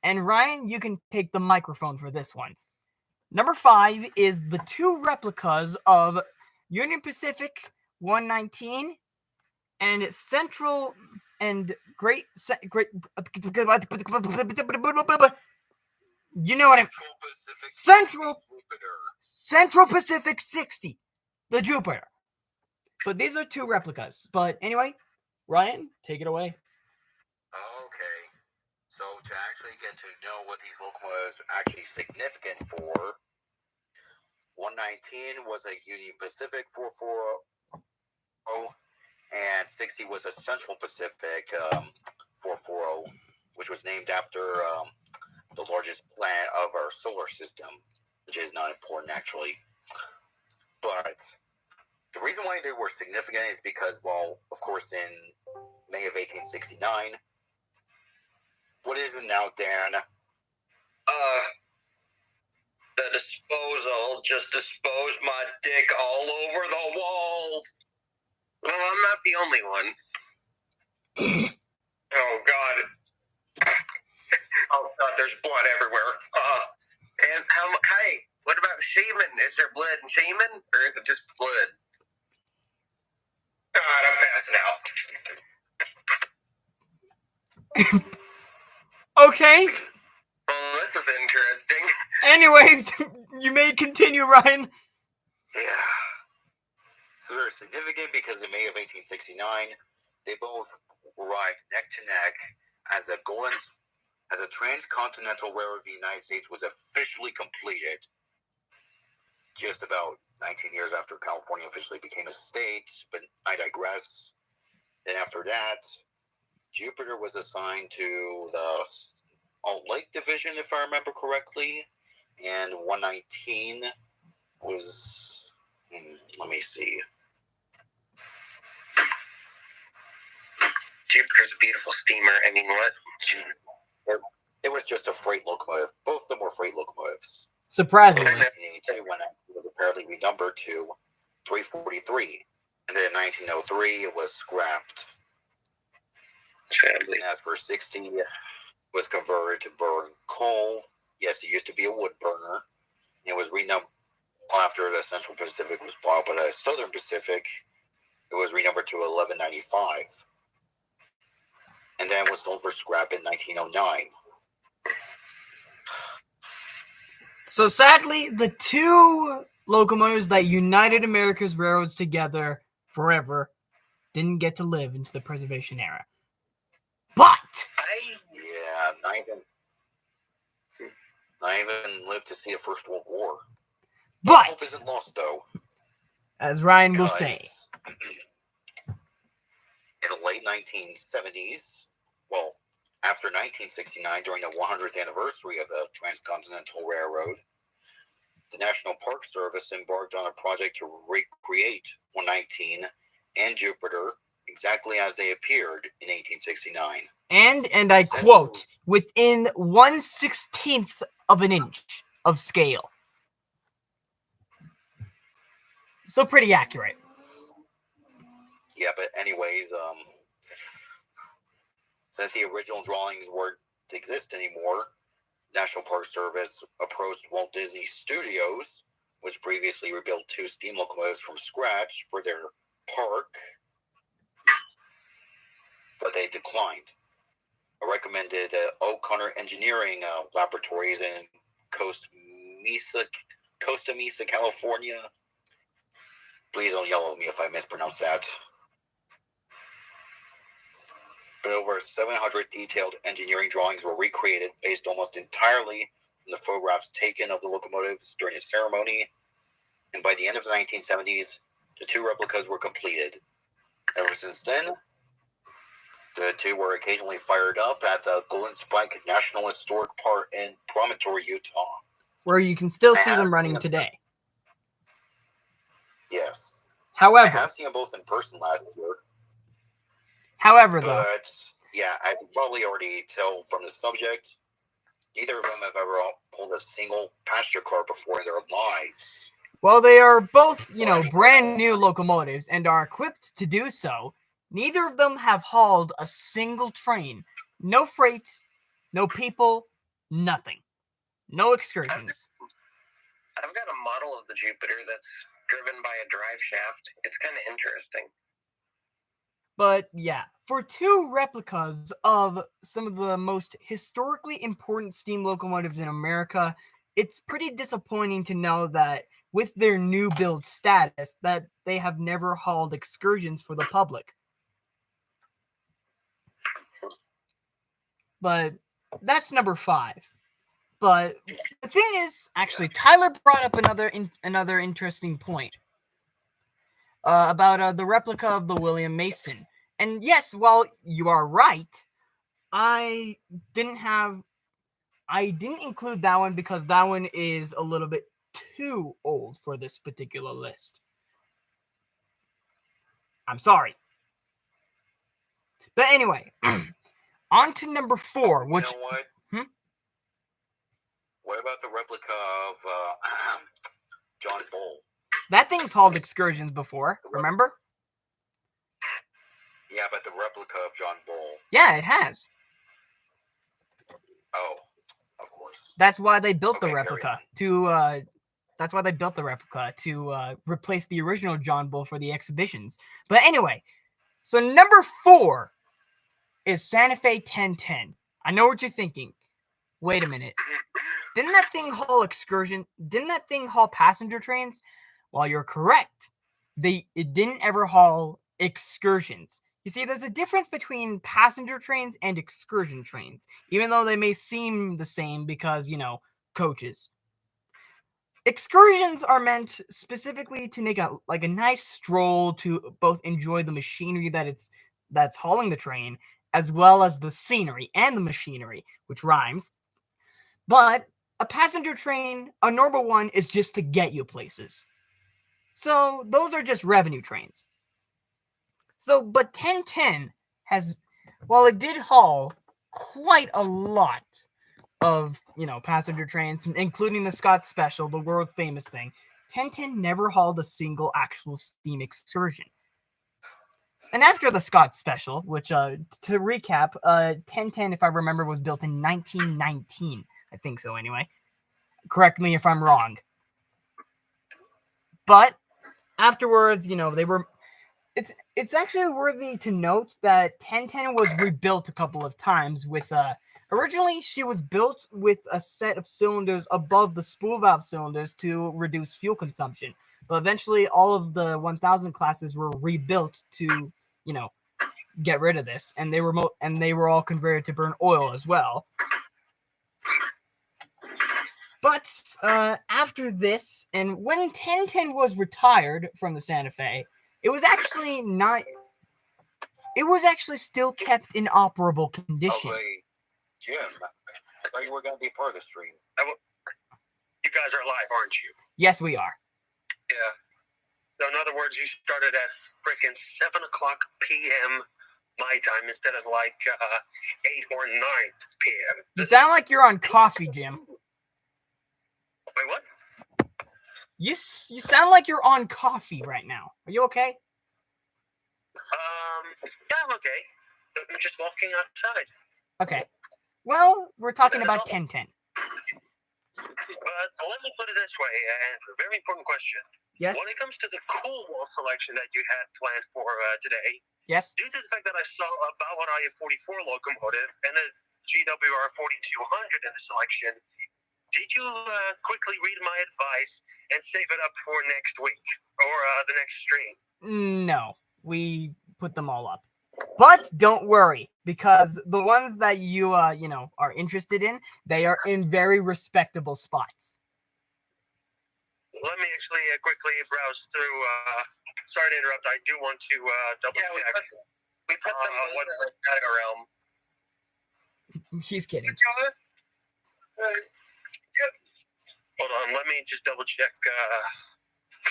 And Ryan, you can take the microphone for this one. Number 5 is the 2 replicas of Union Pacific 119 and Central and Great. You know what I'm. Central Pacific 60, the Jupiter. But these are 2 replicas. But anyway, Ryan, take it away. Okay. So to actually get to know what these locomotives are actually significant for, 119 was a Union Pacific 440, and 60 was a Central Pacific 440, which was named after the largest planet of our solar system, which is not important actually. But the reason why they were significant is because, well, of course, in May of 1869, what is it now, Dan? The disposal just disposed my dick all over the walls. Well, I'm not the only one. Oh, God. Oh, God, there's blood everywhere. And hey, what about semen? Is there blood in semen, or is it just blood? God, I'm passing out. Okay. Well, this is interesting. Anyway, you may continue, Ryan. Yeah. So they're significant because in May of 1869, they both arrived neck to neck as a transcontinental railroad of the United States was officially completed. Just about 19 years after California officially became a state, but I digress. Then after that, Jupiter was assigned to the Alt Lake Division, if I remember correctly, and 119 was, let me see. Jupiter's a beautiful steamer. I mean, what? It was just a freight locomotive. Both of them were freight locomotives. Surprisingly. In 1982, when it was apparently renumbered to 343. And then in 1903, it was scrapped. Sadly. And as for 60, it was converted to burn coal. Yes, it used to be a wood burner. It was renumbered after the Central Pacific was bought, but the Southern Pacific, it was renumbered to 1195. And then was sold for scrap in 1909. So sadly, the 2 locomotives that united America's railroads together forever didn't get to live into the preservation era. But not even lived to see the First World War. But hope isn't lost, though. As Ryan will say, in the late 1970s, well, after 1969, during the 100th anniversary of the Transcontinental Railroad, the National Park Service embarked on a project to recreate 119 and Jupiter exactly as they appeared in 1869. And I quote, within 1/16 of an inch of scale. So pretty accurate. Yeah, but anyways, since the original drawings weren't to exist anymore, National Park Service approached Walt Disney Studios, which previously rebuilt 2 steam locomotives from scratch for their park, but they declined. Recommended O'Connor Engineering Laboratories in Costa Mesa, California. Please don't yell at me if I mispronounce that. but over 700 detailed engineering drawings were recreated based almost entirely from the photographs taken of the locomotives during the ceremony, and by the end of the 1970s, the 2 replicas were completed. Ever since then, the 2 were occasionally fired up at the Golden Spike National Historic Park in Promontory, Utah, where you can still see them running today. Yes. However, I have seen them both in person last year. Though, but yeah, I can probably already tell from the subject, neither of them have ever pulled a single passenger car before in their lives. Well, they are both, brand new locomotives and are equipped to do so. Neither of them have hauled a single train. No freight, no people, nothing. No excursions. I've got a model of the Jupiter that's driven by a drive shaft. It's kind of interesting. But yeah, for 2 replicas of some of the most historically important steam locomotives in America, it's pretty disappointing to know that with their new build status, that they have never hauled excursions for the public. But that's number 5. But the thing is, actually, Tyler brought up another interesting point about the replica of the William Mason. And yes, while you are right, I didn't include that one because that one is a little bit too old for this particular list. I'm sorry. But anyway, on to number 4, which... You know what? What about the replica of John Bull? That thing's hauled excursions before, remember? Yeah, but the replica of John Bull. Yeah, it has. Oh, of course. That's why they built the replica to replace the original John Bull for the exhibitions. But anyway, so number 4 is Santa Fe 1010. I know what you're thinking. Wait a minute. Didn't that thing haul excursion? Didn't that thing haul passenger trains? Well, you're correct. It didn't ever haul excursions. You see, there's a difference between passenger trains and excursion trains, even though they may seem the same because, coaches. Excursions are meant specifically to make a nice stroll to both enjoy the machinery that's hauling the train, as well as the scenery and the machinery, which rhymes. But a passenger train, a normal one, is just to get you places. So those are just revenue trains. So, but 1010 has, while it did haul quite a lot of, passenger trains, including the Scott Special, the world famous thing, 1010 never hauled a single actual steam excursion. And after the Scott Special, which, to recap, 1010, if I remember, was built in 1919. I think so, anyway. Correct me if I'm wrong. But afterwards, they were... It's actually worthy to note that 1010 was rebuilt a couple of times with... Originally, she was built with a set of cylinders above the spool valve cylinders to reduce fuel consumption. But eventually, all of the 1000 classes were rebuilt to, get rid of this. And they were all converted to burn oil as well. But after this, and when 1010 was retired from the Santa Fe, it was actually still kept in operable condition. Oh, wait. Jim, I thought you were going to be part of the stream. You guys are live, aren't you? Yes, we are. Yeah. So in other words, you started at freaking 7 o'clock p.m. my time instead of 8 or 9 p.m. You sound like you're on coffee, Jim. Wait, what? You sound like you're on coffee right now. Are you okay? Yeah, I'm okay. I'm just walking outside. Okay. Well, we're talking about 1010. But let me put it this way, and it's a very important question. Yes? When it comes to the cool wall selection that you had planned for today, Yes? due to the fact that I saw a Bauer IA-44 locomotive and a GWR 4200 in the selection, did you quickly read my advice and save it up for next week or the next stream? No, we put them all up. But don't worry, because the ones that you are interested in, they are in very respectable spots. Let me actually quickly browse through. Sorry to interrupt. I do want to double check. We put them both in the shadow realm. He's kidding. Hold on. Let me just double check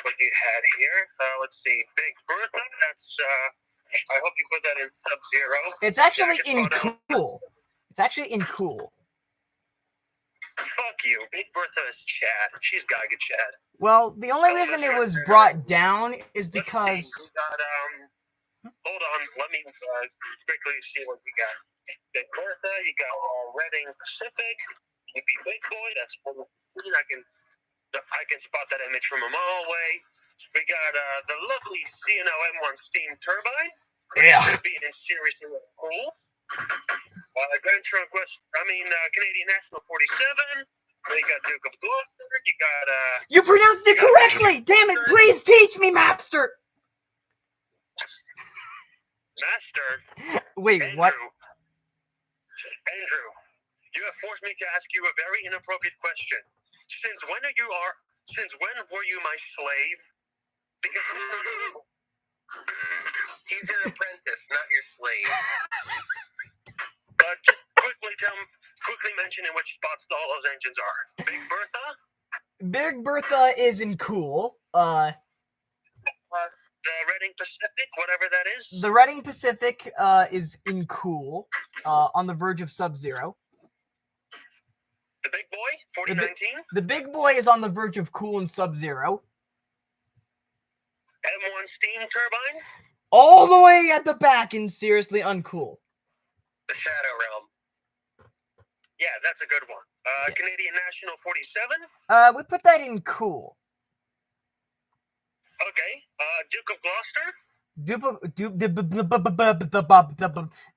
what you had here. Let's see. Big Bertha. That's. I hope you put that in Sub-Zero. It's actually in cool. It's actually in cool. Fuck you. Big Bertha is Chad. She's Geiga Chad. Well, the only reason it was brought down is because... We got, hold on. Let me quickly see what we got. Big Bertha, you got Reading Pacific. You be Big Boy. That's 14. I can spot that image from a mile away. We got the lovely CNO M1 steam turbine. Yeah. Being seriously cool. Grand Trunk West. Canadian National 47. You got Duke of Gloucester. You got You pronounced it correctly. Damn it! Please teach me, Master. Master. Wait, Andrew, what? Andrew, you have forced me to ask you a very inappropriate question. Since when were you my slave? Because he's your apprentice, not your slave. Just quickly mention in which spots all those engines are. Big Bertha? Big Bertha is in cool. The Reading Pacific, whatever that is. The Reading Pacific is in cool, on the verge of Sub-Zero. The Big Boy, 4019. The Big Boy is on the verge of cool and Sub-Zero. M1 steam turbine. All the way at the back and seriously uncool. The Shadow Realm. Yeah, that's a good one. Yeah. Canadian National 47. We put that in cool. Okay. Duke of Gloucester.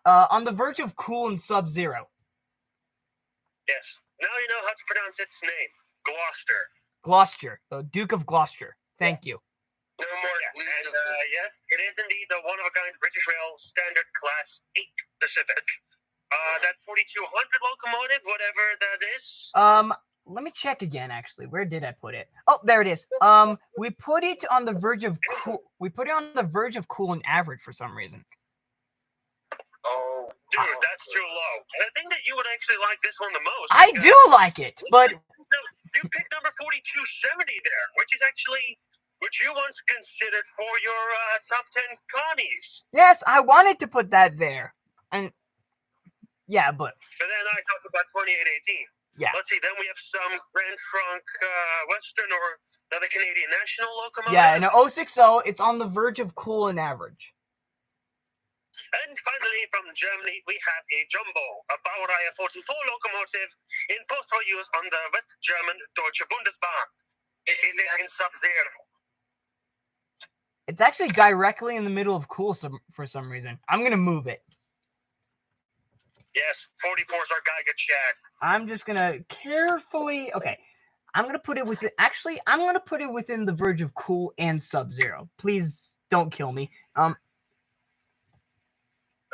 On the verge of cool and Sub-Zero. Yes. Now you know how to pronounce its name. Gloucester. Duke of Gloucester. Thank you. No more. Yeah. And yes, it is indeed the one-of-a-kind British Rail Standard Class 8 Pacific. That 4200 locomotive, whatever that is. Let me check again, actually. Where did I put it? Oh, there it is. We put it on the verge of cool. We put it on the verge of cool and average for some reason. Oh, dude, that's too low. I think that you would actually like this one the most. I do like it, but you picked number 4270 there, which you once considered for your top 10 Connies. yes, I wanted to put that there, and yeah, but then I talked about 2818. Yeah. Let's see. Then we have some Grand Trunk Western or another Canadian National locomotive. yeah, in a 060, it's on the verge of cool and average. And finally, from Germany, we have a Jumbo, a Baureihe 44 locomotive in postal use on the West German Deutsche Bundesbahn. It is in Sub-Zero. It's actually directly in the middle of cool for some reason. I'm gonna move it. Yes, 44s are Geiga Chad. I'm just gonna carefully. Okay, I'm gonna put it within. Actually, I'm gonna put it within the verge of cool and Sub-Zero. Please don't kill me.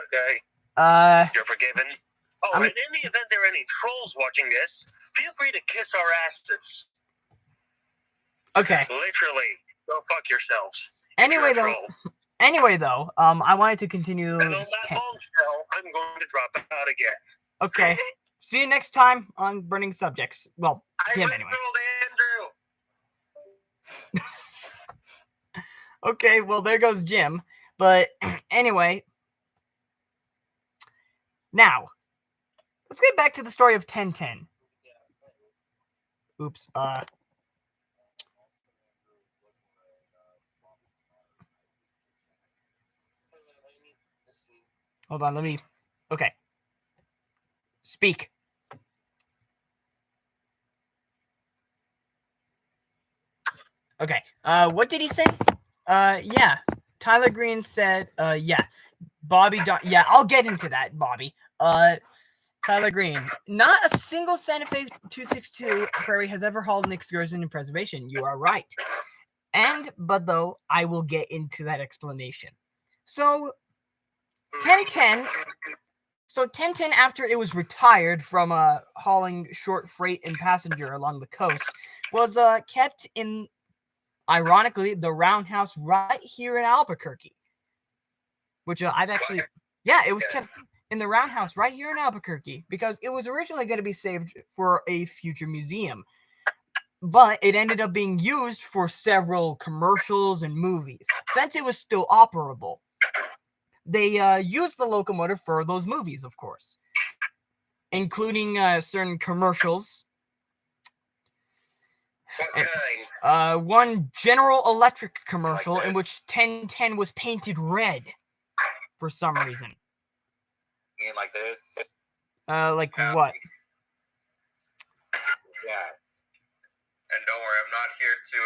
Okay. You're forgiven. Oh, and in the event there are any trolls watching this, feel free to kiss our asses. Okay. Literally, go fuck yourselves. Anyway, though, I wanted to continue. And on that bombshell, I'm going to drop out again. Okay. See you next time on Burning Subjects. Well, him anyway. Andrew. Okay, well, there goes Jim. But anyway, now let's get back to the story of 1010. Oops. Hold on, let me. Okay. Speak. Okay. What did he say? Yeah. Tyler Green said, yeah. Bobby, yeah, I'll get into that, Bobby. Tyler Green, not a single Santa Fe 262 Prairie has ever hauled an excursion in preservation. You are right. But though, I will get into that explanation. So, 1010. So 1010, after it was retired from hauling short freight and passenger along the coast, was kept in, ironically, the roundhouse right here in Albuquerque. Which I've actually, yeah, it was kept in the roundhouse right here in Albuquerque because it was originally going to be saved for a future museum. But it ended up being used for several commercials and movies. Since it was still operable, they used the locomotive for those movies, of course, including certain commercials. What kind? One General Electric commercial in which 1010 was painted red for some reason. You mean like this? Like what? Yeah. And don't worry, I'm not here to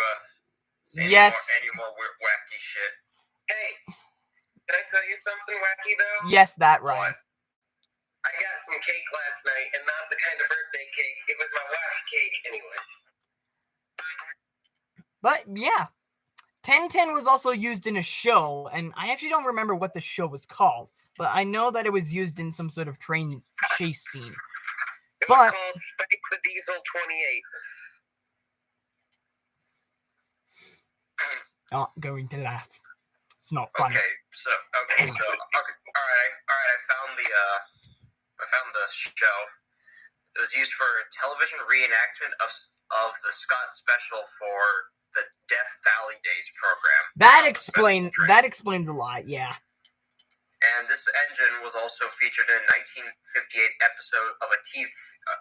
say Yes. any more weird, wacky shit. Hey, can I tell you something wacky though? Yes, that right. What? I got some cake last night, and not the kind of birthday cake. It was my wife's cake anyway. But yeah, 1010 was also used in a show, and I actually don't remember what the show was called, but I know that it was used in some sort of train chase scene. It was called Spike the Diesel 28. Not going to laugh. It's not funny. Okay, so all right. I found the show. It was used for a television reenactment of the Scott special for the Death Valley Days program. That explains a lot, yeah. And this engine was also featured in a 1958 episode of a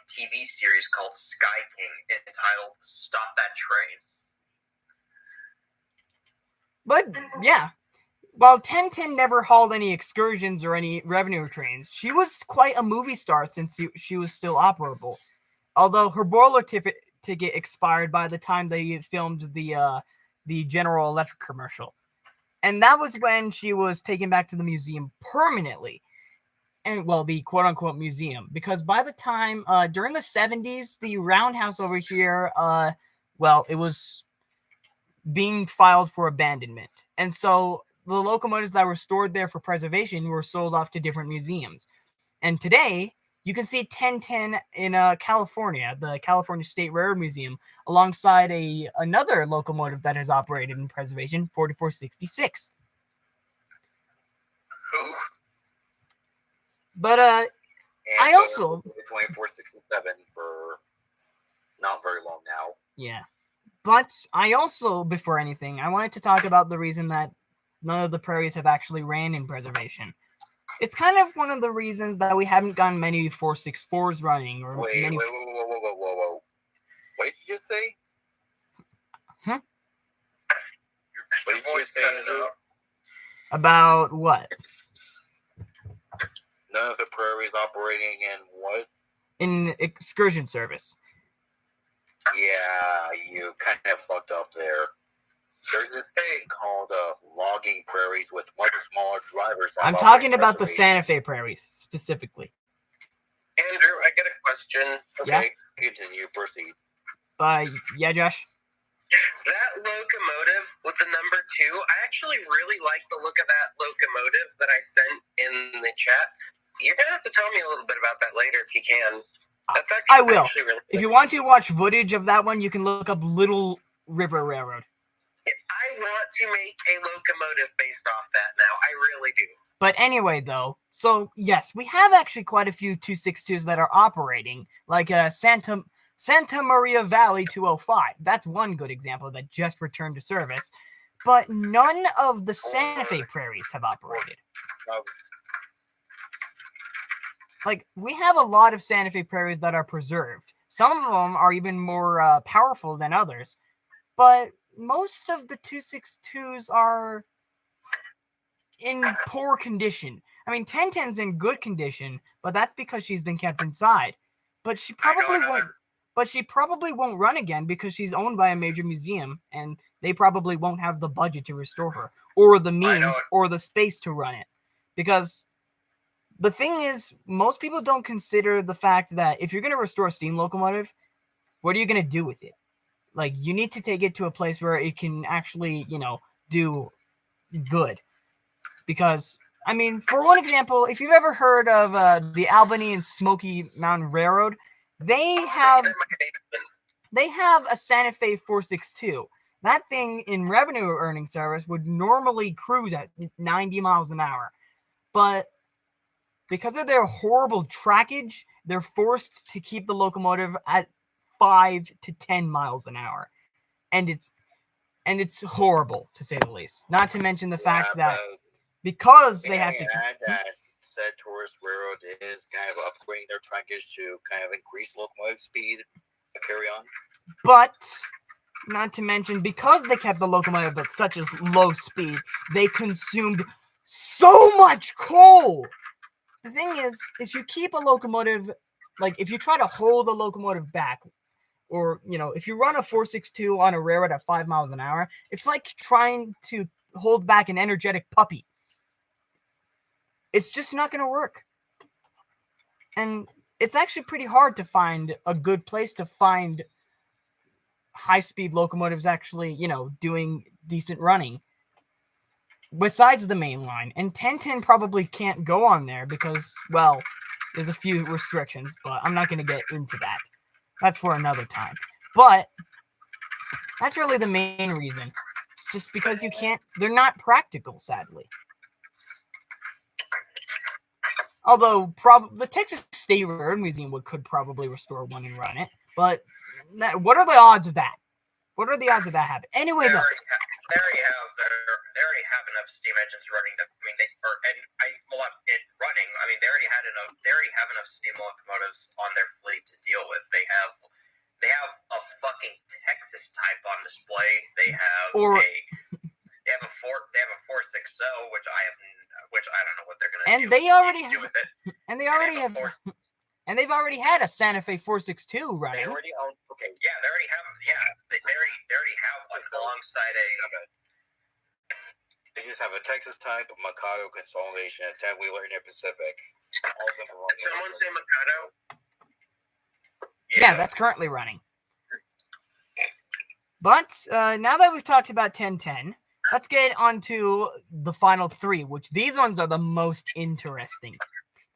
TV series called Sky King, entitled "Stop That Train." But yeah, while 1010 never hauled any excursions or any revenue trains, she was quite a movie star since she was still operable. Although her boiler ticket expired by the time they filmed the General Electric commercial. And that was when she was taken back to the museum permanently. And, well, the quote-unquote museum. Because by the time, during the 70s, the roundhouse over here, it was being filed for abandonment. And so the locomotives that were stored there for preservation were sold off to different museums. And today, you can see 1010 in California, the California State Railroad Museum, alongside another locomotive that has operated in preservation, 4466. But I also 2467 for not very long now. Yeah. But I also, before anything, I wanted to talk about the reason that none of the prairies have actually ran in preservation. It's kind of one of the reasons that we haven't gotten many 464s running. Or Whoa. What did you just say? Huh? Your voice cut it out. About what? None of the prairies operating in what? In excursion service. Yeah, you kind of fucked up there. There's this thing called logging prairies with much smaller drivers. I'm talking about the Santa Fe prairies, specifically. Andrew, I got a question. Okay, continue, proceed. Yeah, Josh? That locomotive with the number 2, I actually really like the look of that locomotive that I sent in the chat. You're going to have to tell me a little bit about that later if you can. That's actually, I will. Really if you want to watch footage of that one, you can look up Little River Railroad. I want to make a locomotive based off that now. I really do. But anyway, though, so yes, we have actually quite a few 262s that are operating, like Santa Maria Valley 205. That's one good example that just returned to service. But none of the Santa Fe prairies have operated. Like, we have a lot of Santa Fe prairies that are preserved. Some of them are even more powerful than others. But most of the 262s are in poor condition. I mean, 1010's in good condition, but that's because she's been kept inside. But she probably won't. But she probably won't run again because she's owned by a major museum, and they probably won't have the budget to restore her, or the means, or the space to run it. Because the thing is, most people don't consider the fact that if you're going to restore a steam locomotive, what are you going to do with it? Like, you need to take it to a place where it can actually, do good. Because I mean, for one example, if you've ever heard of the Albany and Smoky Mountain Railroad, they have a Santa Fe 462. That thing in revenue earning service would normally cruise at 90 miles an hour. But because of their horrible trackage, they're forced to keep the locomotive at 5 to 10 miles an hour. And it's horrible, to say the least. Not to mention the fact that because they have to add that said tourist railroad is kind of upgrading their trackage to kind of increase locomotive speed to carry on. But not to mention, because they kept the locomotive at such a low speed, they consumed so much coal. The thing is, if you keep a locomotive, like if you try to hold a locomotive back, or, if you run a 462 on a railroad at 5 miles an hour, it's like trying to hold back an energetic puppy. It's just not going to work. And it's actually pretty hard to find a good place to find high-speed locomotives actually, doing decent running. Besides the main line. And 1010 probably can't go on there because, well, there's a few restrictions, but I'm not going to get into that. That's for another time. But that's really the main reason. Just because they're not practical, sadly. Although the Texas State Railroad Museum could probably restore one and run it. But what are the odds of that? What are the odds of that happening? Anyway, They already have enough steam engines running. They already have enough steam locomotives on their fleet to deal with. They have a fucking Texas type on display. They have a 460, which I don't know what they're gonna do. With it. And they've already had a Santa Fe 462 running. They already own. Okay. Yeah, they already have. Yeah, they already have one alongside a. They just have a Texas type, a Mikado consolidation, a 10-wheeler in the Pacific. All of them are running. Did someone say Mikado? Yeah, that's currently running. But now that we've talked about 1010, let's get on to the final three, which these ones are the most interesting.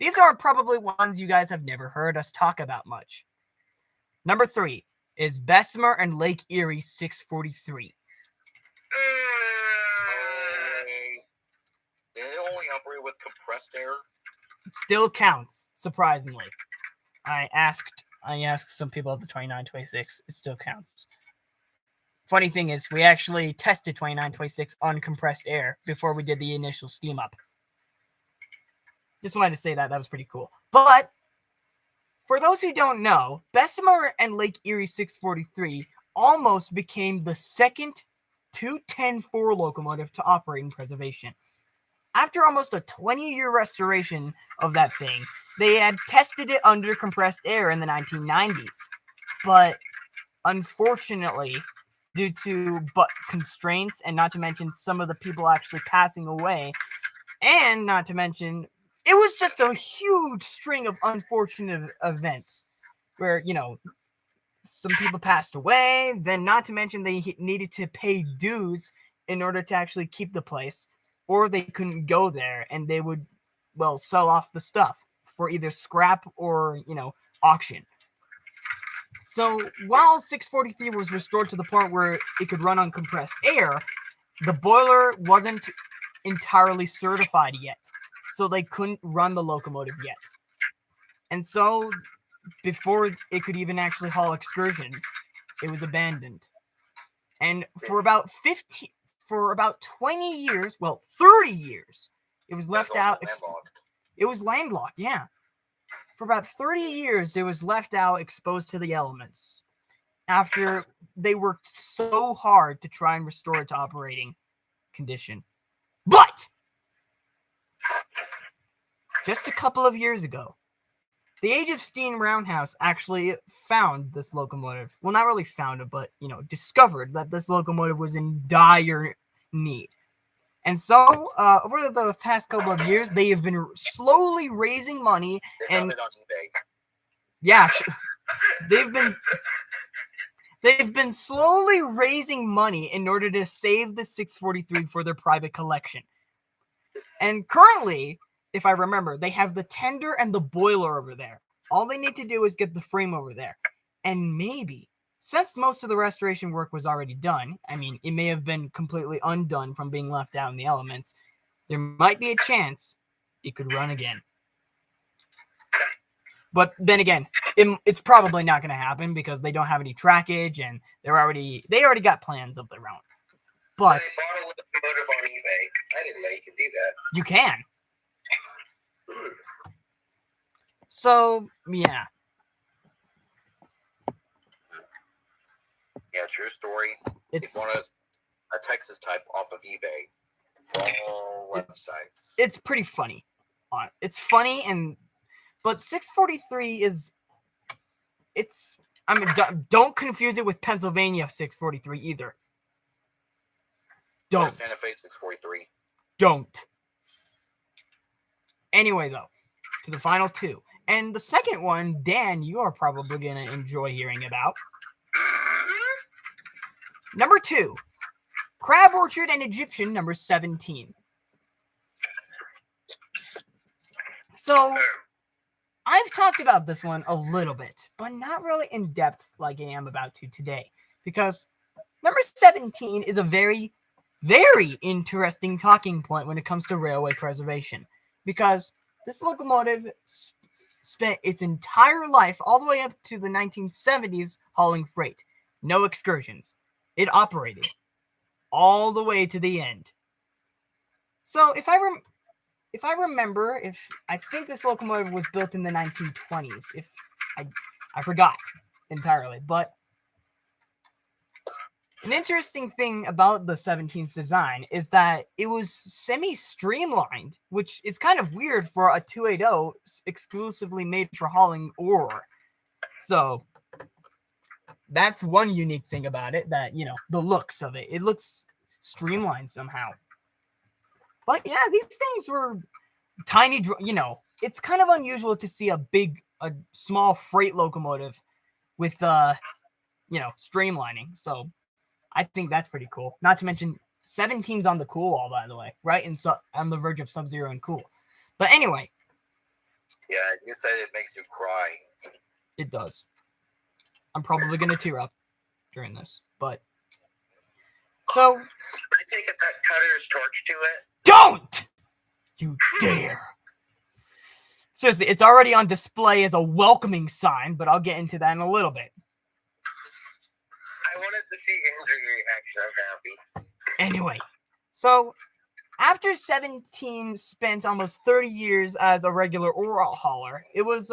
These are probably ones you guys have never heard us talk about much. Number 3 is Bessemer and Lake Erie 643. They only operate with compressed air. It still counts, surprisingly. I asked some people at the 2926. It still counts. Funny thing is, we actually tested 2926 on compressed air before we did the initial steam up. Just wanted to say that was pretty cool. But for those who don't know, Bessemer and Lake Erie 643 almost became the second 210-4 locomotive to operate in preservation. After almost a 20-year restoration of that thing, they had tested it under compressed air in the 1990s. But unfortunately, due to constraints, and not to mention some of the people actually passing away, and not to mention, it was just a huge string of unfortunate events where, some people passed away, then not to mention they needed to pay dues in order to actually keep the place, or they couldn't go there, and they would, sell off the stuff for either scrap or, auction. So while 643 was restored to the point where it could run on compressed air, the boiler wasn't entirely certified yet, so they couldn't run the locomotive yet. And so before it could even actually haul excursions, it was abandoned. And for about 20 years, 30 years, it was left out. It was landlocked, yeah. For about 30 years, it was left out exposed to the elements after they worked so hard to try and restore it to operating condition. But just a couple of years ago, the Age of Steam Roundhouse actually found this locomotive. Well, not really found it, but, discovered that this locomotive was in dire need. And so, over the past couple of years, they have been slowly raising money. They found it on eBay. Yeah, they've been slowly raising money in order to save the 643 for their private collection. And currently, if I remember, they have the tender and the boiler over there. All they need to do is get the frame over there. And maybe, since most of the restoration work was already done, I mean, it may have been completely undone from being left out in the elements, there might be a chance it could run again. But then again, it's probably not going to happen because they don't have any trackage and they already got plans of their own. But I bought a locomotive on eBay. I didn't know you could do that. you can. So, yeah. Yeah, true story. It's you want a Texas type off of eBay for all websites. It's pretty funny. It's funny, but 643 is... I mean, don't confuse it with Pennsylvania 643 either. Don't. Santa Fe 643. Don't. Anyway, though, to the final two. And the second one, Dan, you are probably going to enjoy hearing about. Number 2, Crab Orchard and Egyptian, number 17. So, I've talked about this one a little bit, but not really in depth like I am about to today. Because number 17 is a very, very interesting talking point when it comes to railway preservation. Because this locomotive spent its entire life, all the way up to the 1970s, hauling freight. No excursions. It operated all the way to the end. So if I remember, I think this locomotive was built in the 1920s. If I forgot entirely, but an interesting thing about the 17's design is that it was semi-streamlined, which is kind of weird for a 280 exclusively made for hauling ore. So that's one unique thing about it, that, the looks of it. It looks streamlined somehow. But yeah, these things were tiny, it's kind of unusual to see a small freight locomotive with, streamlining. So I think that's pretty cool. Not to mention 17's on the cool wall, by the way, right? And so on the verge of Sub-Zero and cool. But anyway. Yeah, you said it makes you cry. It does. I'm probably going to tear up during this, but. So. Can I take a cutter's torch to it? Don't! You dare. Seriously, it's already on display as a welcoming sign, but I'll get into that in a little bit. I wanted to see Andrew's reaction. I'm happy. Anyway, so after 17 spent almost 30 years as a regular ore hauler, it was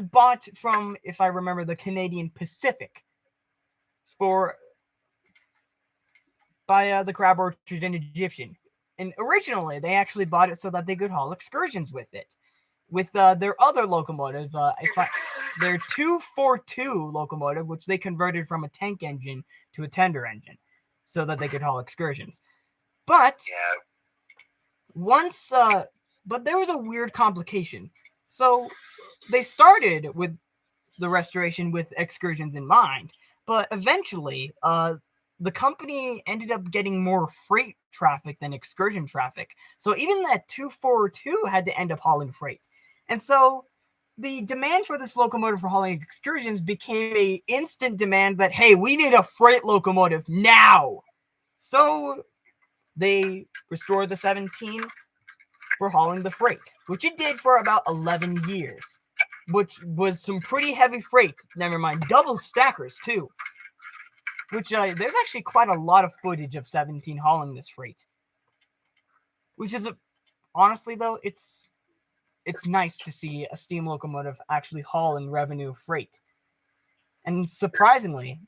bought from, if I remember, the Canadian Pacific by the Crab Orchard and Egyptian. And originally, they actually bought it so that they could haul excursions with it. With their other locomotive, their 242 locomotive, which they converted from a tank engine to a tender engine, so that they could haul excursions. But but there was a weird complication. So they started with the restoration with excursions in mind, but eventually, the company ended up getting more freight traffic than excursion traffic. So even that 242 had to end up hauling freight. And so the demand for this locomotive for hauling excursions became an instant demand that, hey, we need a freight locomotive now. So they restored the 17 for hauling the freight, which it did for about 11 years, which was some pretty heavy freight. Never mind, double stackers too. Which there's actually quite a lot of footage of 17 hauling this freight. Which is, honestly though, it's nice to see a steam locomotive actually hauling revenue freight. And surprisingly,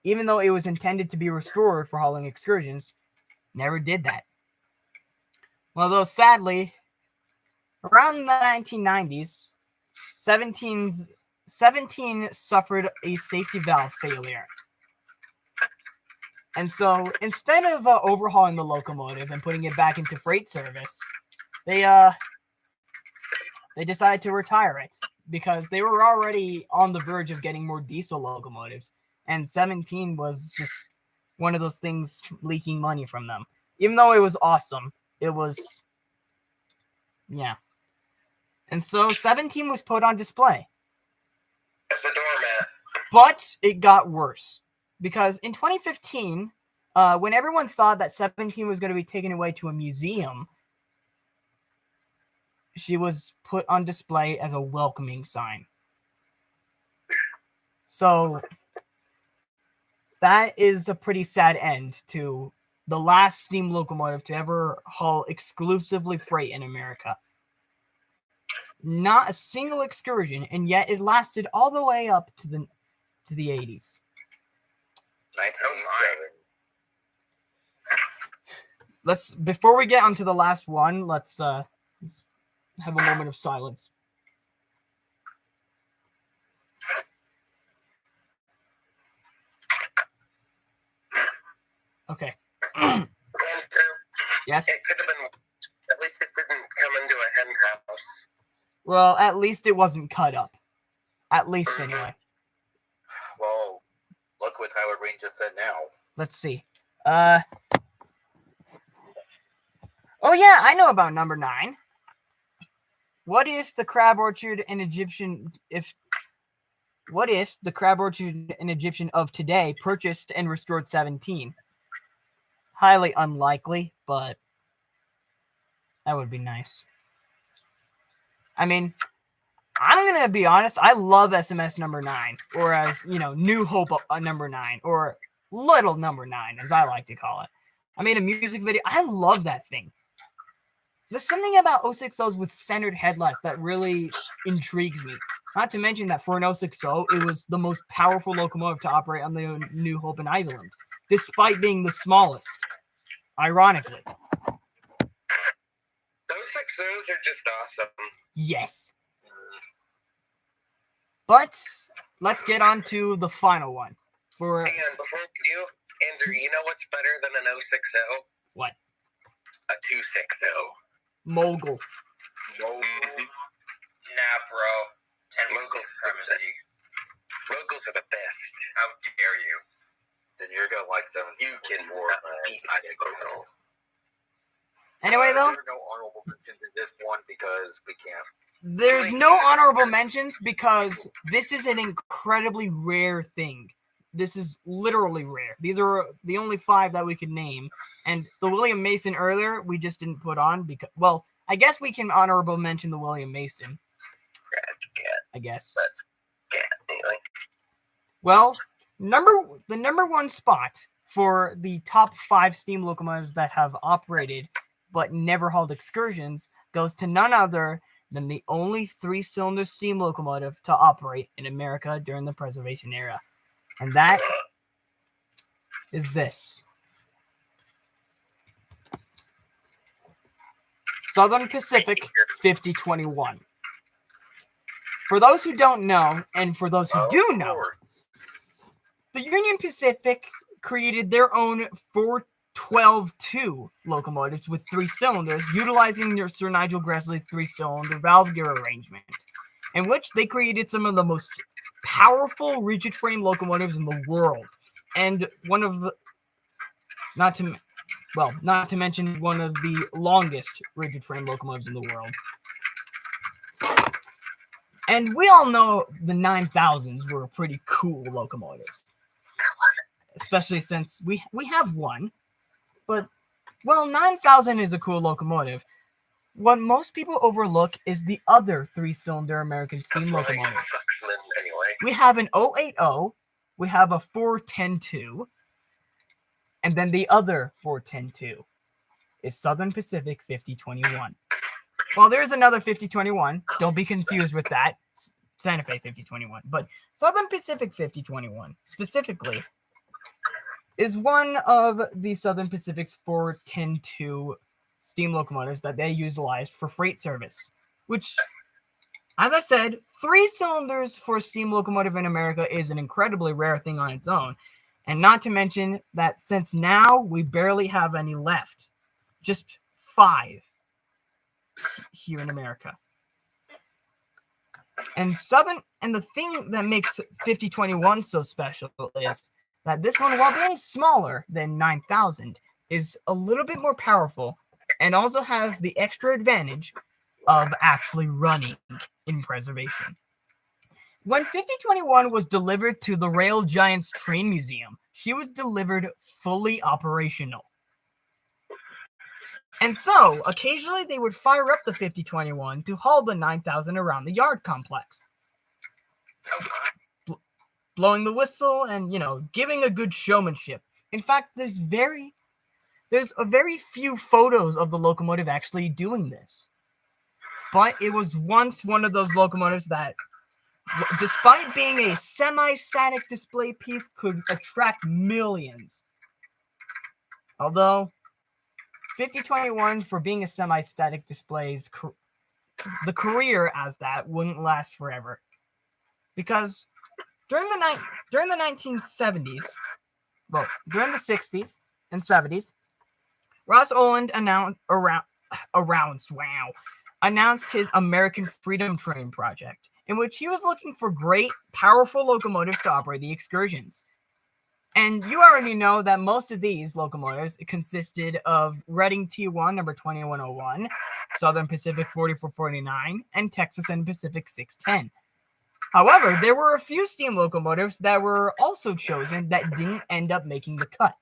even though it was intended to be restored for hauling excursions, never did that. Although sadly, around the 1990s, 17 suffered a safety valve failure. And so instead of overhauling the locomotive and putting it back into freight service, they decided to retire it because they were already on the verge of getting more diesel locomotives. And 17 was just one of those things leaking money from them. Even though it was awesome, it was, yeah. And so 17 was put on display. As the doormat. But it got worse. Because in 2015, when everyone thought that 17 was going to be taken away to a museum, she was put on display as a welcoming sign. So that is a pretty sad end to the last steam locomotive to ever haul exclusively freight in America. Not a single excursion, and yet it lasted all the way up to the 80s. 1987. Before we get onto the last one, let's have a moment of silence. Okay. Yes? It could have been, at least it didn't come into a hen house. Well, at least it wasn't cut up. At least, anyway. Well, look what Tyler Green just said now. Let's see. Oh, yeah, I know about number 9. What if the Crab Orchard and Egyptian... What if the Crab Orchard and Egyptian of today purchased and restored 17? Highly unlikely, but that would be nice. I mean, I'm going to be honest, I love SMS number 9, or as, New Hope number 9, or Little number 9, as I like to call it. I made a music video. I love that thing. There's something about 060s with centered headlights that really intrigues me. Not to mention that for an 060, it was the most powerful locomotive to operate on the New Hope and Ireland, despite being the smallest, ironically. Those 60s are just awesome. Yes. But let's get on to the final one. Hang on, before we do, Andrew, you know what's better than an 060? What? A 260. Mogul. Nah, bro. 10 Moguls supremacy. Moguls are the best. How dare you? Then you're gonna like 17. You can beat Mogul. Anyway, though, there are no honorable mentions in this one because we can't. there's no honorable mentions because this is an incredibly rare thing. This is literally rare. These are the only 5 that we could name. And the William Mason earlier, we just didn't put on because, well, I guess we can honorable mention the William Mason. I guess. Anyway. Well, the number 1 spot for the top 5 steam locomotives that have operated but never hauled excursions goes to none other than the only 3-cylinder steam locomotive to operate in America during the preservation era. And that is this. Southern Pacific 5021. For those who don't know, and for those who do know, the Union Pacific created their own 412-2 locomotives with 3 cylinders, utilizing Sir Nigel Gresley's 3-cylinder valve gear arrangement, in which they created some of the most powerful rigid frame locomotives in the world, and not to mention one of the longest rigid frame locomotives in the world. And we all know the 9000s were pretty cool locomotives, especially since we have one. But, well, 9000 is a cool locomotive. What most people overlook is the other 3-cylinder American steam locomotives. Anyway. We have an 080, we have a 410-2, and then the other 410-2 is Southern Pacific 5021. Well, there's another 5021. Don't be confused with that. Santa Fe 5021. But Southern Pacific 5021, specifically, is one of the Southern Pacific's 410-2 steam locomotives that they utilized for freight service, which, as I said, 3 cylinders for a steam locomotive in America is an incredibly rare thing on its own. And not to mention that since now we barely have any left, just 5 here in America. And the thing that makes 5021 so special is that this one, while being smaller than 9000, is a little bit more powerful and also has the extra advantage of actually running in preservation. When 5021 was delivered to the Rail Giants Train Museum, she was delivered fully operational. And so, occasionally they would fire up the 5021 to haul the 9,000 around the yard complex, blowing the whistle and, giving a good showmanship. In fact, there's a very few photos of the locomotive actually doing this. But it was once one of those locomotives that, despite being a semi-static display piece, could attract millions. Although 5021, for being a semi-static displays, the career as that wouldn't last forever, because during the 1970s, well, during the 60s and 70s, Ross Oland announced his American Freedom Train project, in which he was looking for great, powerful locomotives to operate the excursions. And you already know that most of these locomotives consisted of Reading T1 number 2101, Southern Pacific 4449, and Texas and Pacific 610. However, there were a few steam locomotives that were also chosen that didn't end up making the cut.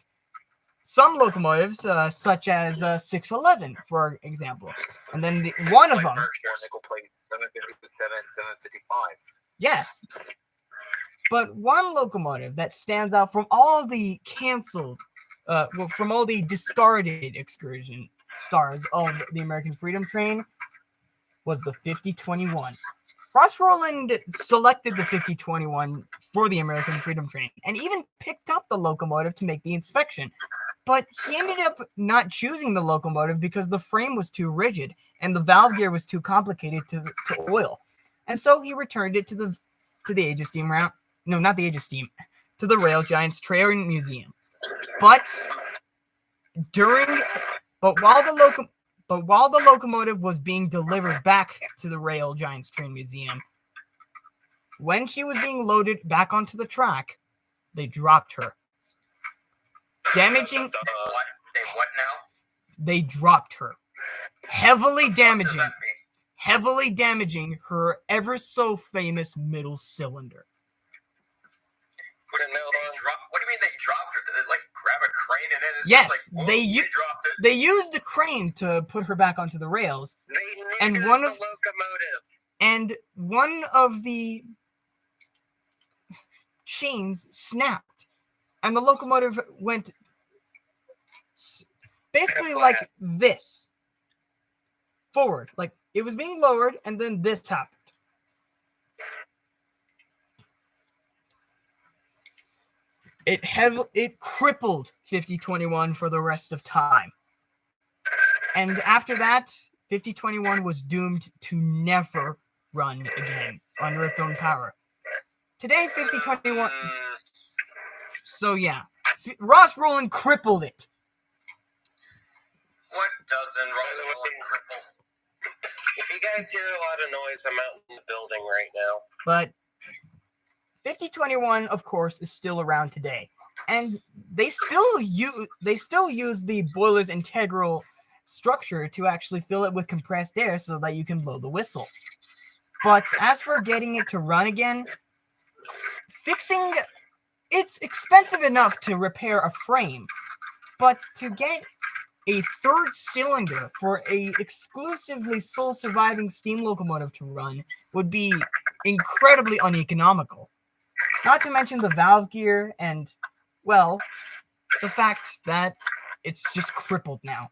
Some locomotives, such as 611, for example. And then one of them... 757, 755. Yes. But one locomotive that stands out from all the canceled, from all the discarded excursion stars of the American Freedom Train was the 5021. Ross Rowland selected the 5021 for the American Freedom Train and even picked up the locomotive to make the inspection. But he ended up not choosing the locomotive because the frame was too rigid and the valve gear was too complicated to oil. And so he returned it to the Age of Steam route. No, not the Age of Steam. To the Rail Giants Train Museum. But while the locomotive was being delivered back to the Rail Giants Train Museum, when she was being loaded back onto the track, they dropped her. Damaging... What now? They dropped her. Heavily damaging her ever so famous middle cylinder. What do you mean they dropped her? Did they grab a crane and then it's yes, they dropped it? They used a crane to put her back onto the rails. They needed the locomotive. And one of the chains snapped, and the locomotive went basically like this forward. Like it was being lowered, and then this happened. It crippled 5021 for the rest of time. And after that, 5021 was doomed to never run again under its own power. Today, 5021... So yeah, Ross Rowland crippled it. What doesn't Ross Rowland cripple? If you guys hear a lot of noise, I'm out in the building right now. But 5021, of course, is still around today, and they still use the boiler's integral structure to actually fill it with compressed air so that you can blow the whistle. But as for getting it to run again, it's expensive enough to repair a frame, but to get a third cylinder for a exclusively sole surviving steam locomotive to run would be incredibly uneconomical. Not to mention the valve gear and, well, the fact that it's just crippled now.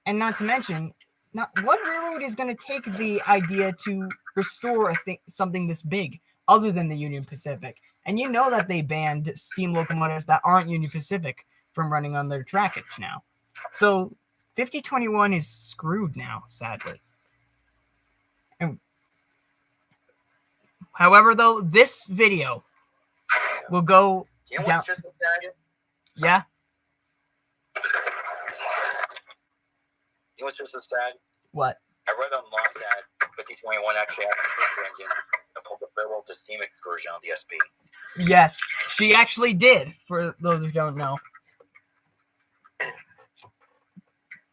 And not to mention, what railroad is going to take the idea to restore something this big other than the Union Pacific? And you know that they banned steam locomotives that aren't Union Pacific from running on their trackage now. So 5021 is screwed now, sadly. And, however, though, this video will go down. Just a second. Yeah? You know what's just a sad? What? I read online that 5021 actually had a sister engine called the Farewell to Steam Excursion on the SB. Yes, she actually did, for those who don't know.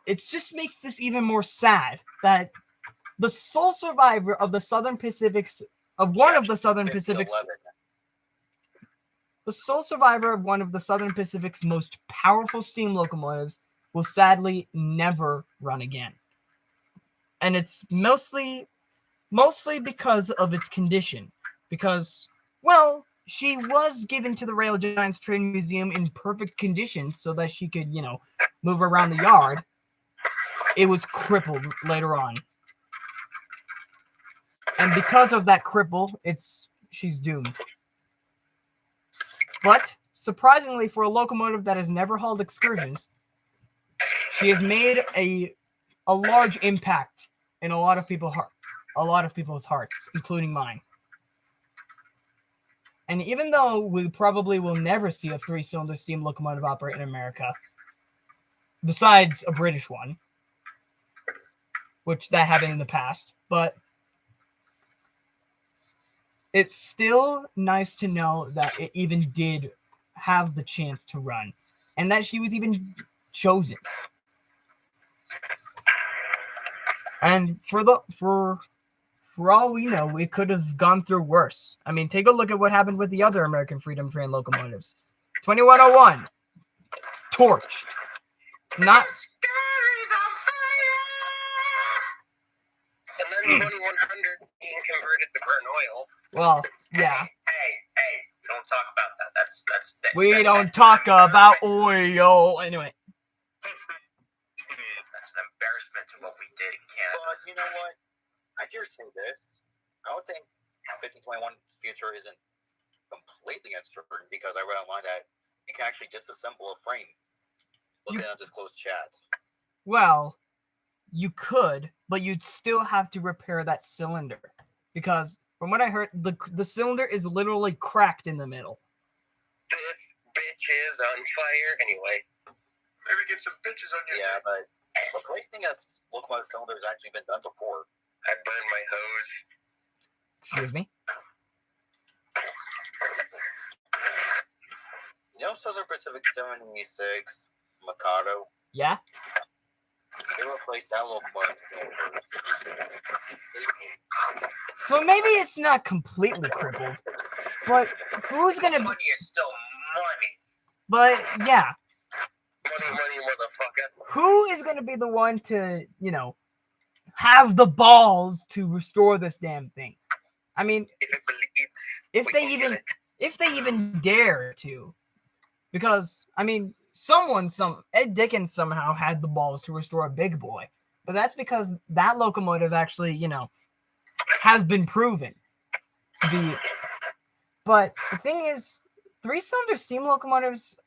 it just makes this even more sad that the sole survivor of the Southern Pacific's of one of the Southern Pacific's the sole survivor of one of the Southern Pacific's most powerful steam locomotives will sadly never run again. And it's mostly because of its condition. Because, well, she was given to the Rail Giants Train Museum in perfect condition so that she could, move around the yard. It was crippled later on. And because of that cripple, she's doomed. But, surprisingly, for a locomotive that has never hauled excursions, she has made a large impact in a lot of people's hearts, including mine. And even though we probably will never see a 3-cylinder steam locomotive operate in America, besides a British one, which that happened in the past, but it's still nice to know that it even did have the chance to run, and that she was even chosen. And for all we know, it could have gone through worse. I mean, take a look at what happened with the other American Freedom Train locomotives. 2101, torched. Not. And then 2100 being converted to burn oil. Well, yeah. Hey, we don't talk about that. We don't talk about oil. Anyway. That's an embarrassment to what we did in Canada. But you know what? I dare say this. I don't think 1521's future isn't completely uncertain because I read online that you can actually disassemble a frame. Looking at this closed chat. Well, you could, but you'd still have to repair that cylinder. Because from what I heard, the cylinder is literally cracked in the middle. This bitch is on fire. Anyway. Maybe get some bitches on your Yeah, but replacing a locomotive cylinder has actually been done before. I burned my hose. Excuse me? You know Southern Pacific 76 Mikado? Yeah? They replaced that locomotive. So maybe it's not completely crippled, but who's gonna? Money is still money. But yeah, Money, motherfucker. who is gonna be the one to, have the balls to restore this damn thing? I mean, If it bleeds, if they even dare to, because I mean, Ed Dickens somehow had the balls to restore a big boy, but that's because that locomotive actually, has been proven to be. But the thing is, 3-cylinder steam locomotives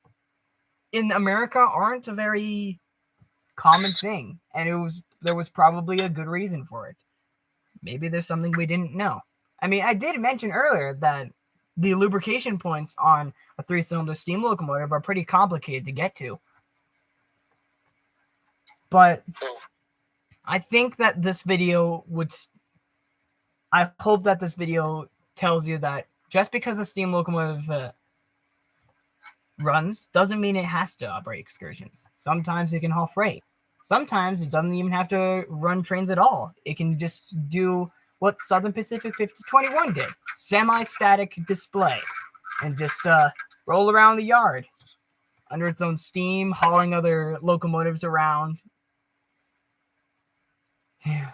in America aren't a very common thing, and there was probably a good reason for it. Maybe there's something we didn't know. I mean, I did mention earlier that the lubrication points on a 3-cylinder steam locomotive are pretty complicated to get to. But I think that this video I hope that this video tells you that just because a steam locomotive runs doesn't mean it has to operate excursions. Sometimes it can haul freight. Sometimes it doesn't even have to run trains at all. It can just do what Southern Pacific 5021 did. Semi-static display. And just roll around the yard under its own steam, hauling other locomotives around. Yeah.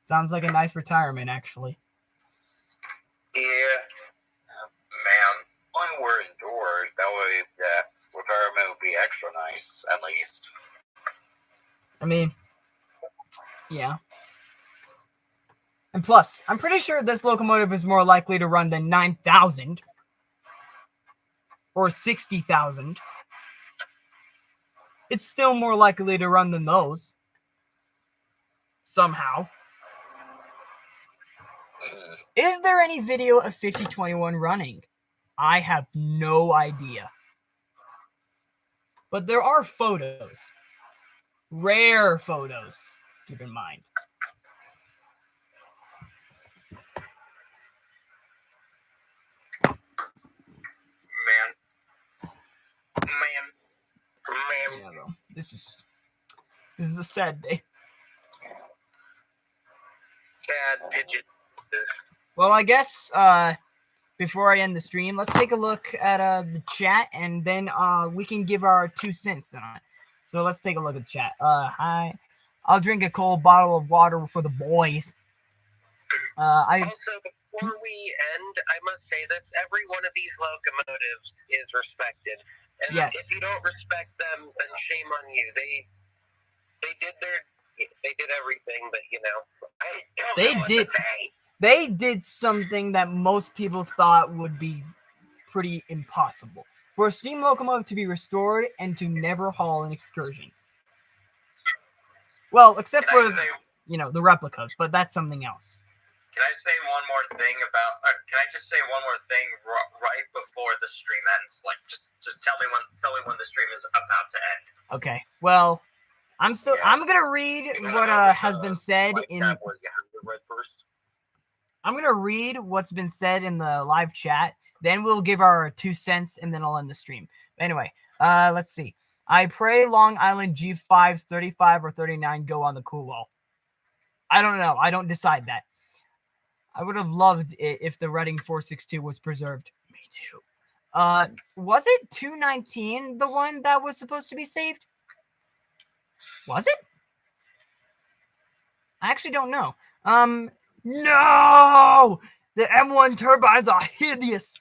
Sounds like a nice retirement, actually. yeah. Man, When we're indoors, that way that retirement would be extra nice, at least. I mean, yeah. And plus, I'm pretty sure this locomotive is more likely to run than 9,000 or 60,000. It's still more likely to run than those. Somehow. Is there any video of 5021 running? I have no idea. But there are photos. Rare photos, keep in mind. Man. Yeah, though. This is a sad day. Bad pigeon. Well, I guess before I end the stream, let's take a look at the chat, and then we can give our 2 cents on it. So let's take a look at the chat. Hi. I'll drink a cold bottle of water for the boys. Also, before we end, I must say this: every one of these locomotives is respected, and Yes. if you don't respect them, then shame on you. They did everything, but I don't know what to say. They did something that most people thought would be pretty impossible. For a steam locomotive to be restored and to never haul an excursion. Well, except for the replicas, but that's something else. Can I say one more thing about? Can I just say one more thing right before the stream ends? Like, just tell me when the stream is about to end. Okay. Well, I'm gonna read what has been said in. I'm gonna read what's been said in the live chat. Then we'll give our 2 cents, and then I'll end the stream. Anyway, let's see. I pray Long Island G5s 35 or 39 go on the cool wall. I don't know. I don't decide that. I would have loved it if the Reading 462 was preserved. Me too. Was it 219 the one that was supposed to be saved? Was it? I actually don't know. No! The M1 turbines are hideous.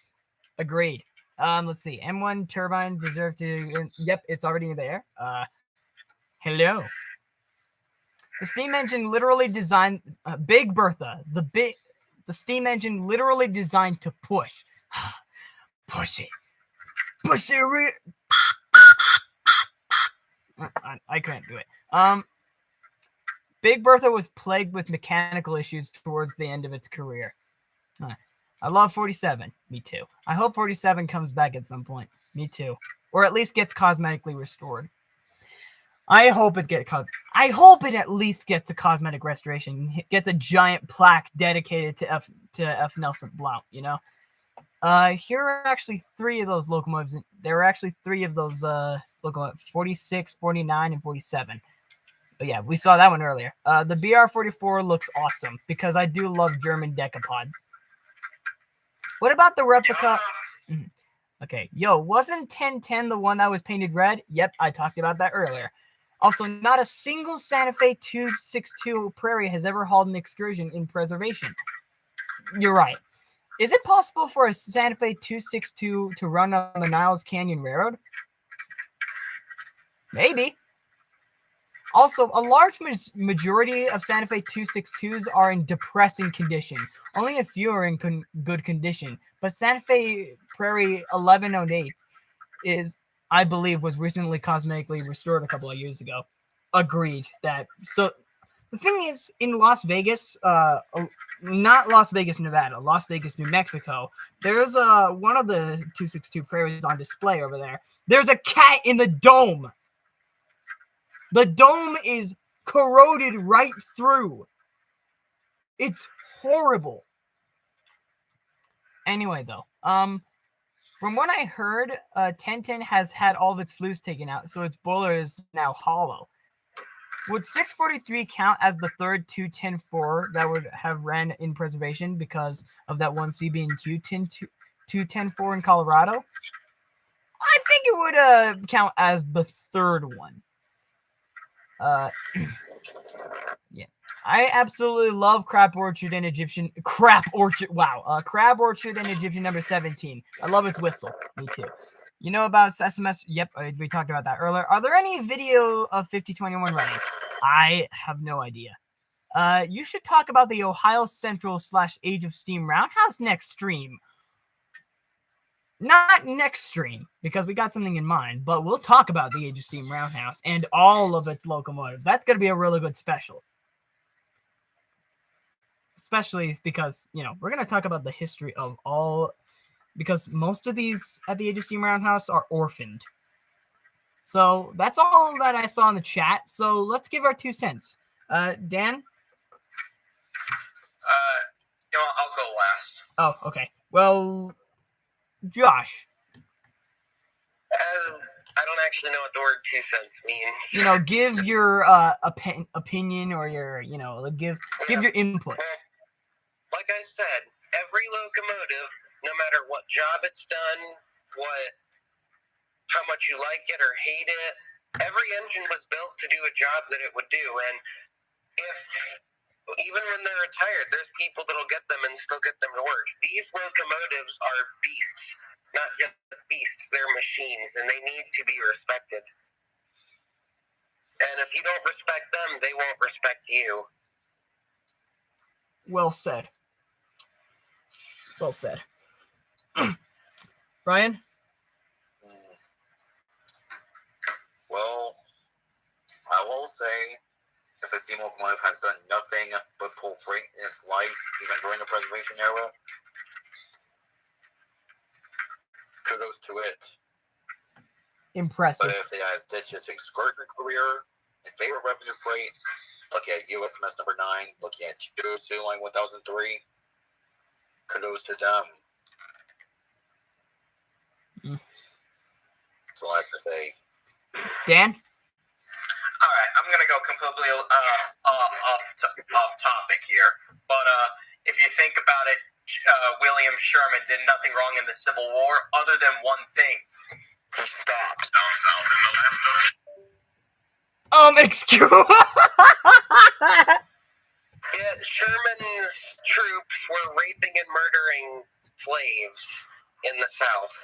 Agreed. Let's see. M1 turbines deserve to... Yep, it's already there. Hello. The steam engine literally designed... Big Bertha. The steam engine literally designed to push. Push it. Push it. I couldn't do it. Big Bertha was plagued with mechanical issues towards the end of its career. I love 47. Me too. I hope 47 comes back at some point. Me too. Or at least gets cosmetically restored. I hope it at least gets a cosmetic restoration. It gets a giant plaque dedicated to F. Nelson Blount, Here are actually 3 of those locomotives. There are actually 3 of those locomotives, 46, 49, and 47. But yeah, we saw that one earlier. The BR-44 looks awesome because I do love German decapods. What about the replica? Okay, wasn't 1010 the one that was painted red? Yep, I talked about that earlier. Also, not a single Santa Fe 262 Prairie has ever hauled an excursion in preservation. You're right. Is it possible for a Santa Fe 262 to run on the Niles Canyon Railroad? Maybe. Also, a large majority of Santa Fe 262s are in depressing condition. Only a few are in good condition. But Santa Fe Prairie 1108 I believe, was recently cosmetically restored a couple of years ago. Agreed. So the thing is, in Las Vegas, not Las Vegas, Nevada, Las Vegas, New Mexico, there's one of the 262 Prairies on display over there. There's a cat in the dome. The dome is corroded right through. It's horrible. Anyway, though, from what I heard, 1010 has had all of its flues taken out, so its boiler is now hollow. Would 643 count as the third 210-4 that would have ran in preservation because of that one CB&Q 210-4 in Colorado? I think it would count as the third one. Yeah. I absolutely love Crab Orchard and Egyptian number 17. I love its whistle. Me too. You know about SMS? Yep, we talked about that earlier. Are there any video of 5021 running? I have no idea. You should talk about the Ohio Central / Age of Steam Roundhouse next stream. Not next stream, because we got something in mind, but we'll talk about the Age of Steam Roundhouse and all of its locomotives. That's going to be a really good special. Especially because, we're going to talk about the history of all, because most of these at the Age of Steam Roundhouse are orphaned. So that's all that I saw in the chat. So let's give our 2 cents. Dan? I'll go last. Oh, okay. Well, Josh. I don't actually know what the word 2 cents means. You know, give your opinion or your, you know, give your input. Well, like I said, every locomotive, no matter what job it's done, how much you like it or hate it, every engine was built to do a job that it would do. And if even when they're retired, there's people that'll get them and still get them to work. These locomotives are beasts, not just beasts, they're machines, and they need to be respected. And if you don't respect them, they won't respect you. Well said. Well said. Brian? Well, I will say, if a steam locomotive has done nothing but pull freight in its life, even during the preservation era, kudos to it. Impressive. But if it has ditched its excursion career in favor of revenue freight, looking at USMS number 9, looking at Josu Line 1003, kudos to them. That's all I have to say. Dan? All right, I'm gonna go completely off topic here, but if you think about it, William Sherman did nothing wrong in the Civil War other than one thing: he stopped. Excuse. Yeah, Sherman's troops were raping and murdering slaves in the South.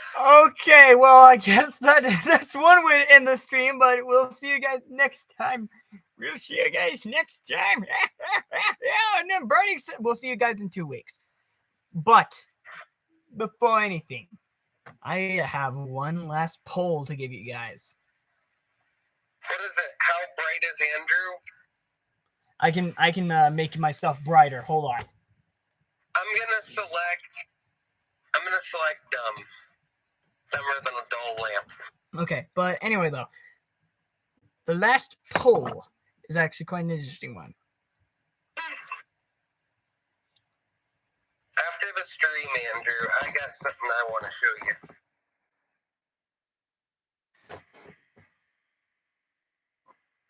Okay, well, I guess that's one way to end the stream, but we'll see you guys next time. We'll see you guys next time. Yeah, and then Bernie said we'll see you guys in 2 weeks. But before anything, I have one last poll to give you guys. What is it? How bright is Andrew? I can make myself brighter. Hold on. I'm gonna select dumb. Dumber than a dull lamp. Okay, but anyway though, the last poll is actually quite an interesting one. After the stream, Andrew, I got something I want to show you.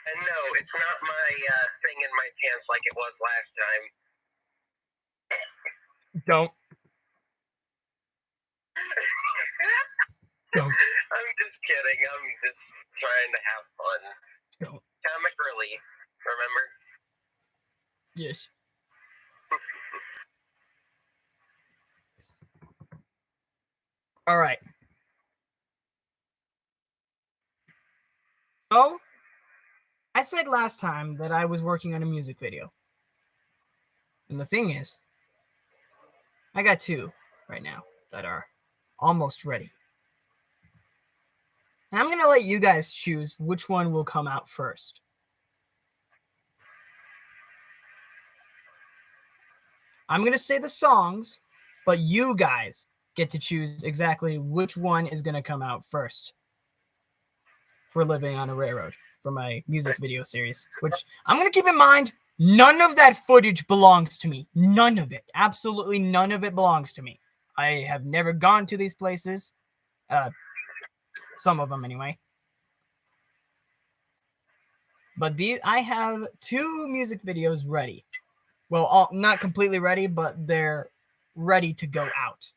And no, it's not my thing in my pants like it was last time. Don't. Don't. I'm just kidding. I'm just trying to have fun. Don't. Comic relief, remember? Yes. All right. So, I said last time that I was working on a music video. And the thing is, I got 2 right now that are almost ready. And I'm going to let you guys choose which one will come out first. I'm going to say the songs, but you guys get to choose exactly which one is going to come out first for Living on a Railroad, for my music video series, which I'm going to keep in mind, none of that footage belongs to me. None of it. Absolutely none of it belongs to me. I have never gone to these places. Some of them anyway. But I have 2 music videos ready. Well, not completely ready, but they're ready to go out.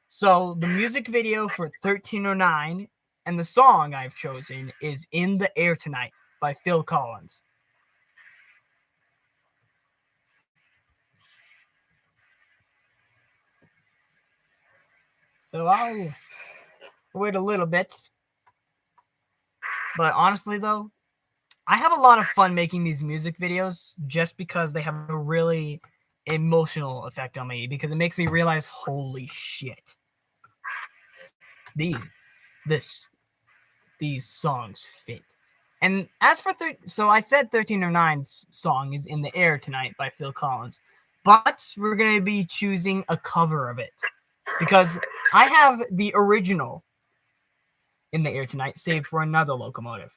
So the music video for 1309 and the song I've chosen is In the Air Tonight by Phil Collins. So I'll wait a little bit. But honestly, though, I have a lot of fun making these music videos just because they have a really emotional effect on me, because it makes me realize, holy shit, these songs fit. And as for so I said 1309's song is In the Air Tonight by Phil Collins, but we're going to be choosing a cover of it because I have the original In the Air Tonight saved for another locomotive.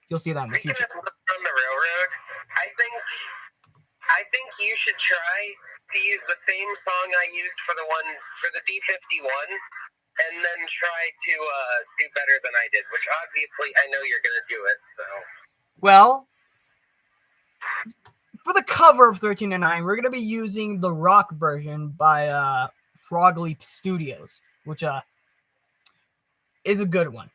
You'll see that in the future. Speaking of on the railroad, I think you should try to use the same song I used for the D51 and then try to do better than I did, which obviously I know you're going to do it, so. Well, for the cover of 1309, we're going to be using the rock version by Frog Leap Studios, which is a good one.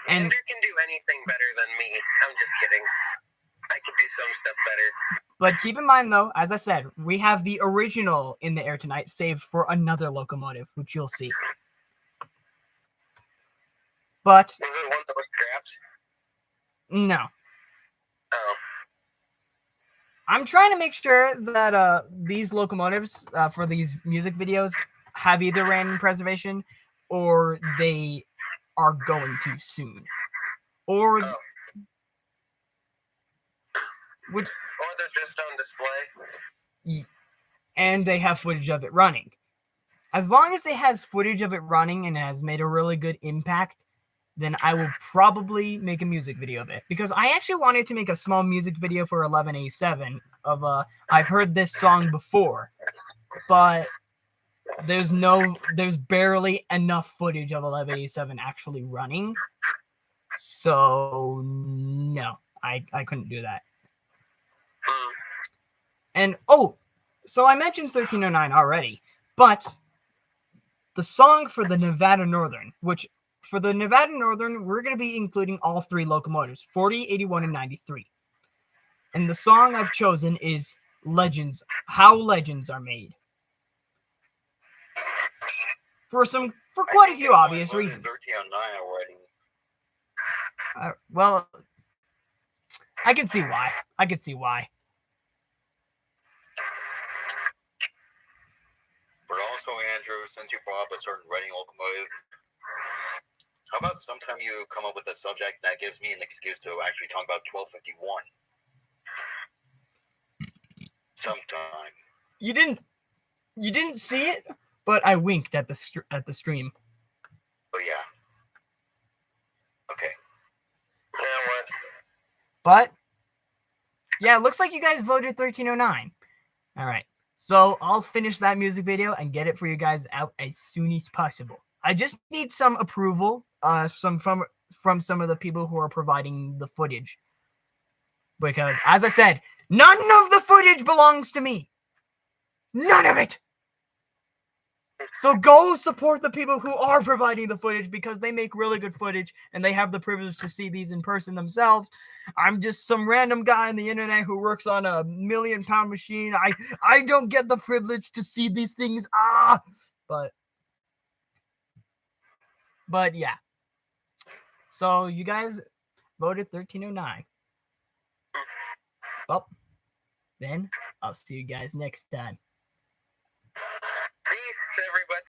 And Andrew can do anything better than me. I'm just kidding. I can do some stuff better. But keep in mind, though, as I said, we have the original in the air tonight saved for another locomotive, which you'll see. But Was it one that was scrapped? no. Oh. I'm trying to make sure that these locomotives for these music videos have either ran in preservation or they are going to soon. Or Oh. which, Or they're just on display. and they have footage of it running. As long as it has footage of it running and has made a really good impact, then I will probably make a music video of it. Because I actually wanted to make a small music video for 1187 of I've heard this song before, but there's barely enough footage of 1187 actually running. So no, I couldn't do that. And so I mentioned 1309 already, but the song for the Nevada Northern, which for the Nevada Northern, we're going to be including all three locomotives, 40, 81, and 93. And the song I've chosen is Legends, How Legends Are Made. For quite a few obvious reasons. 1309 already. Well, I can see why. But also, Andrew, since you brought up a certain running locomotive, how about sometime you come up with a subject that gives me an excuse to actually talk about 1251? Sometime. You didn't see it, but I winked at the stream. Oh yeah. Okay. Yeah, what? But yeah, it looks like you guys voted 1309. All right. So I'll finish that music video and get it for you guys out as soon as possible. I just need some approval, from some of the people who are providing the footage. Because, as I said, none of the footage belongs to me. None of it. So go support the people who are providing the footage because they make really good footage and they have the privilege to see these in person themselves. I'm just some random guy on the internet who works on a $1 million machine. I don't get the privilege to see these things. But yeah. So you guys voted 1309. Well, then I'll see you guys next time.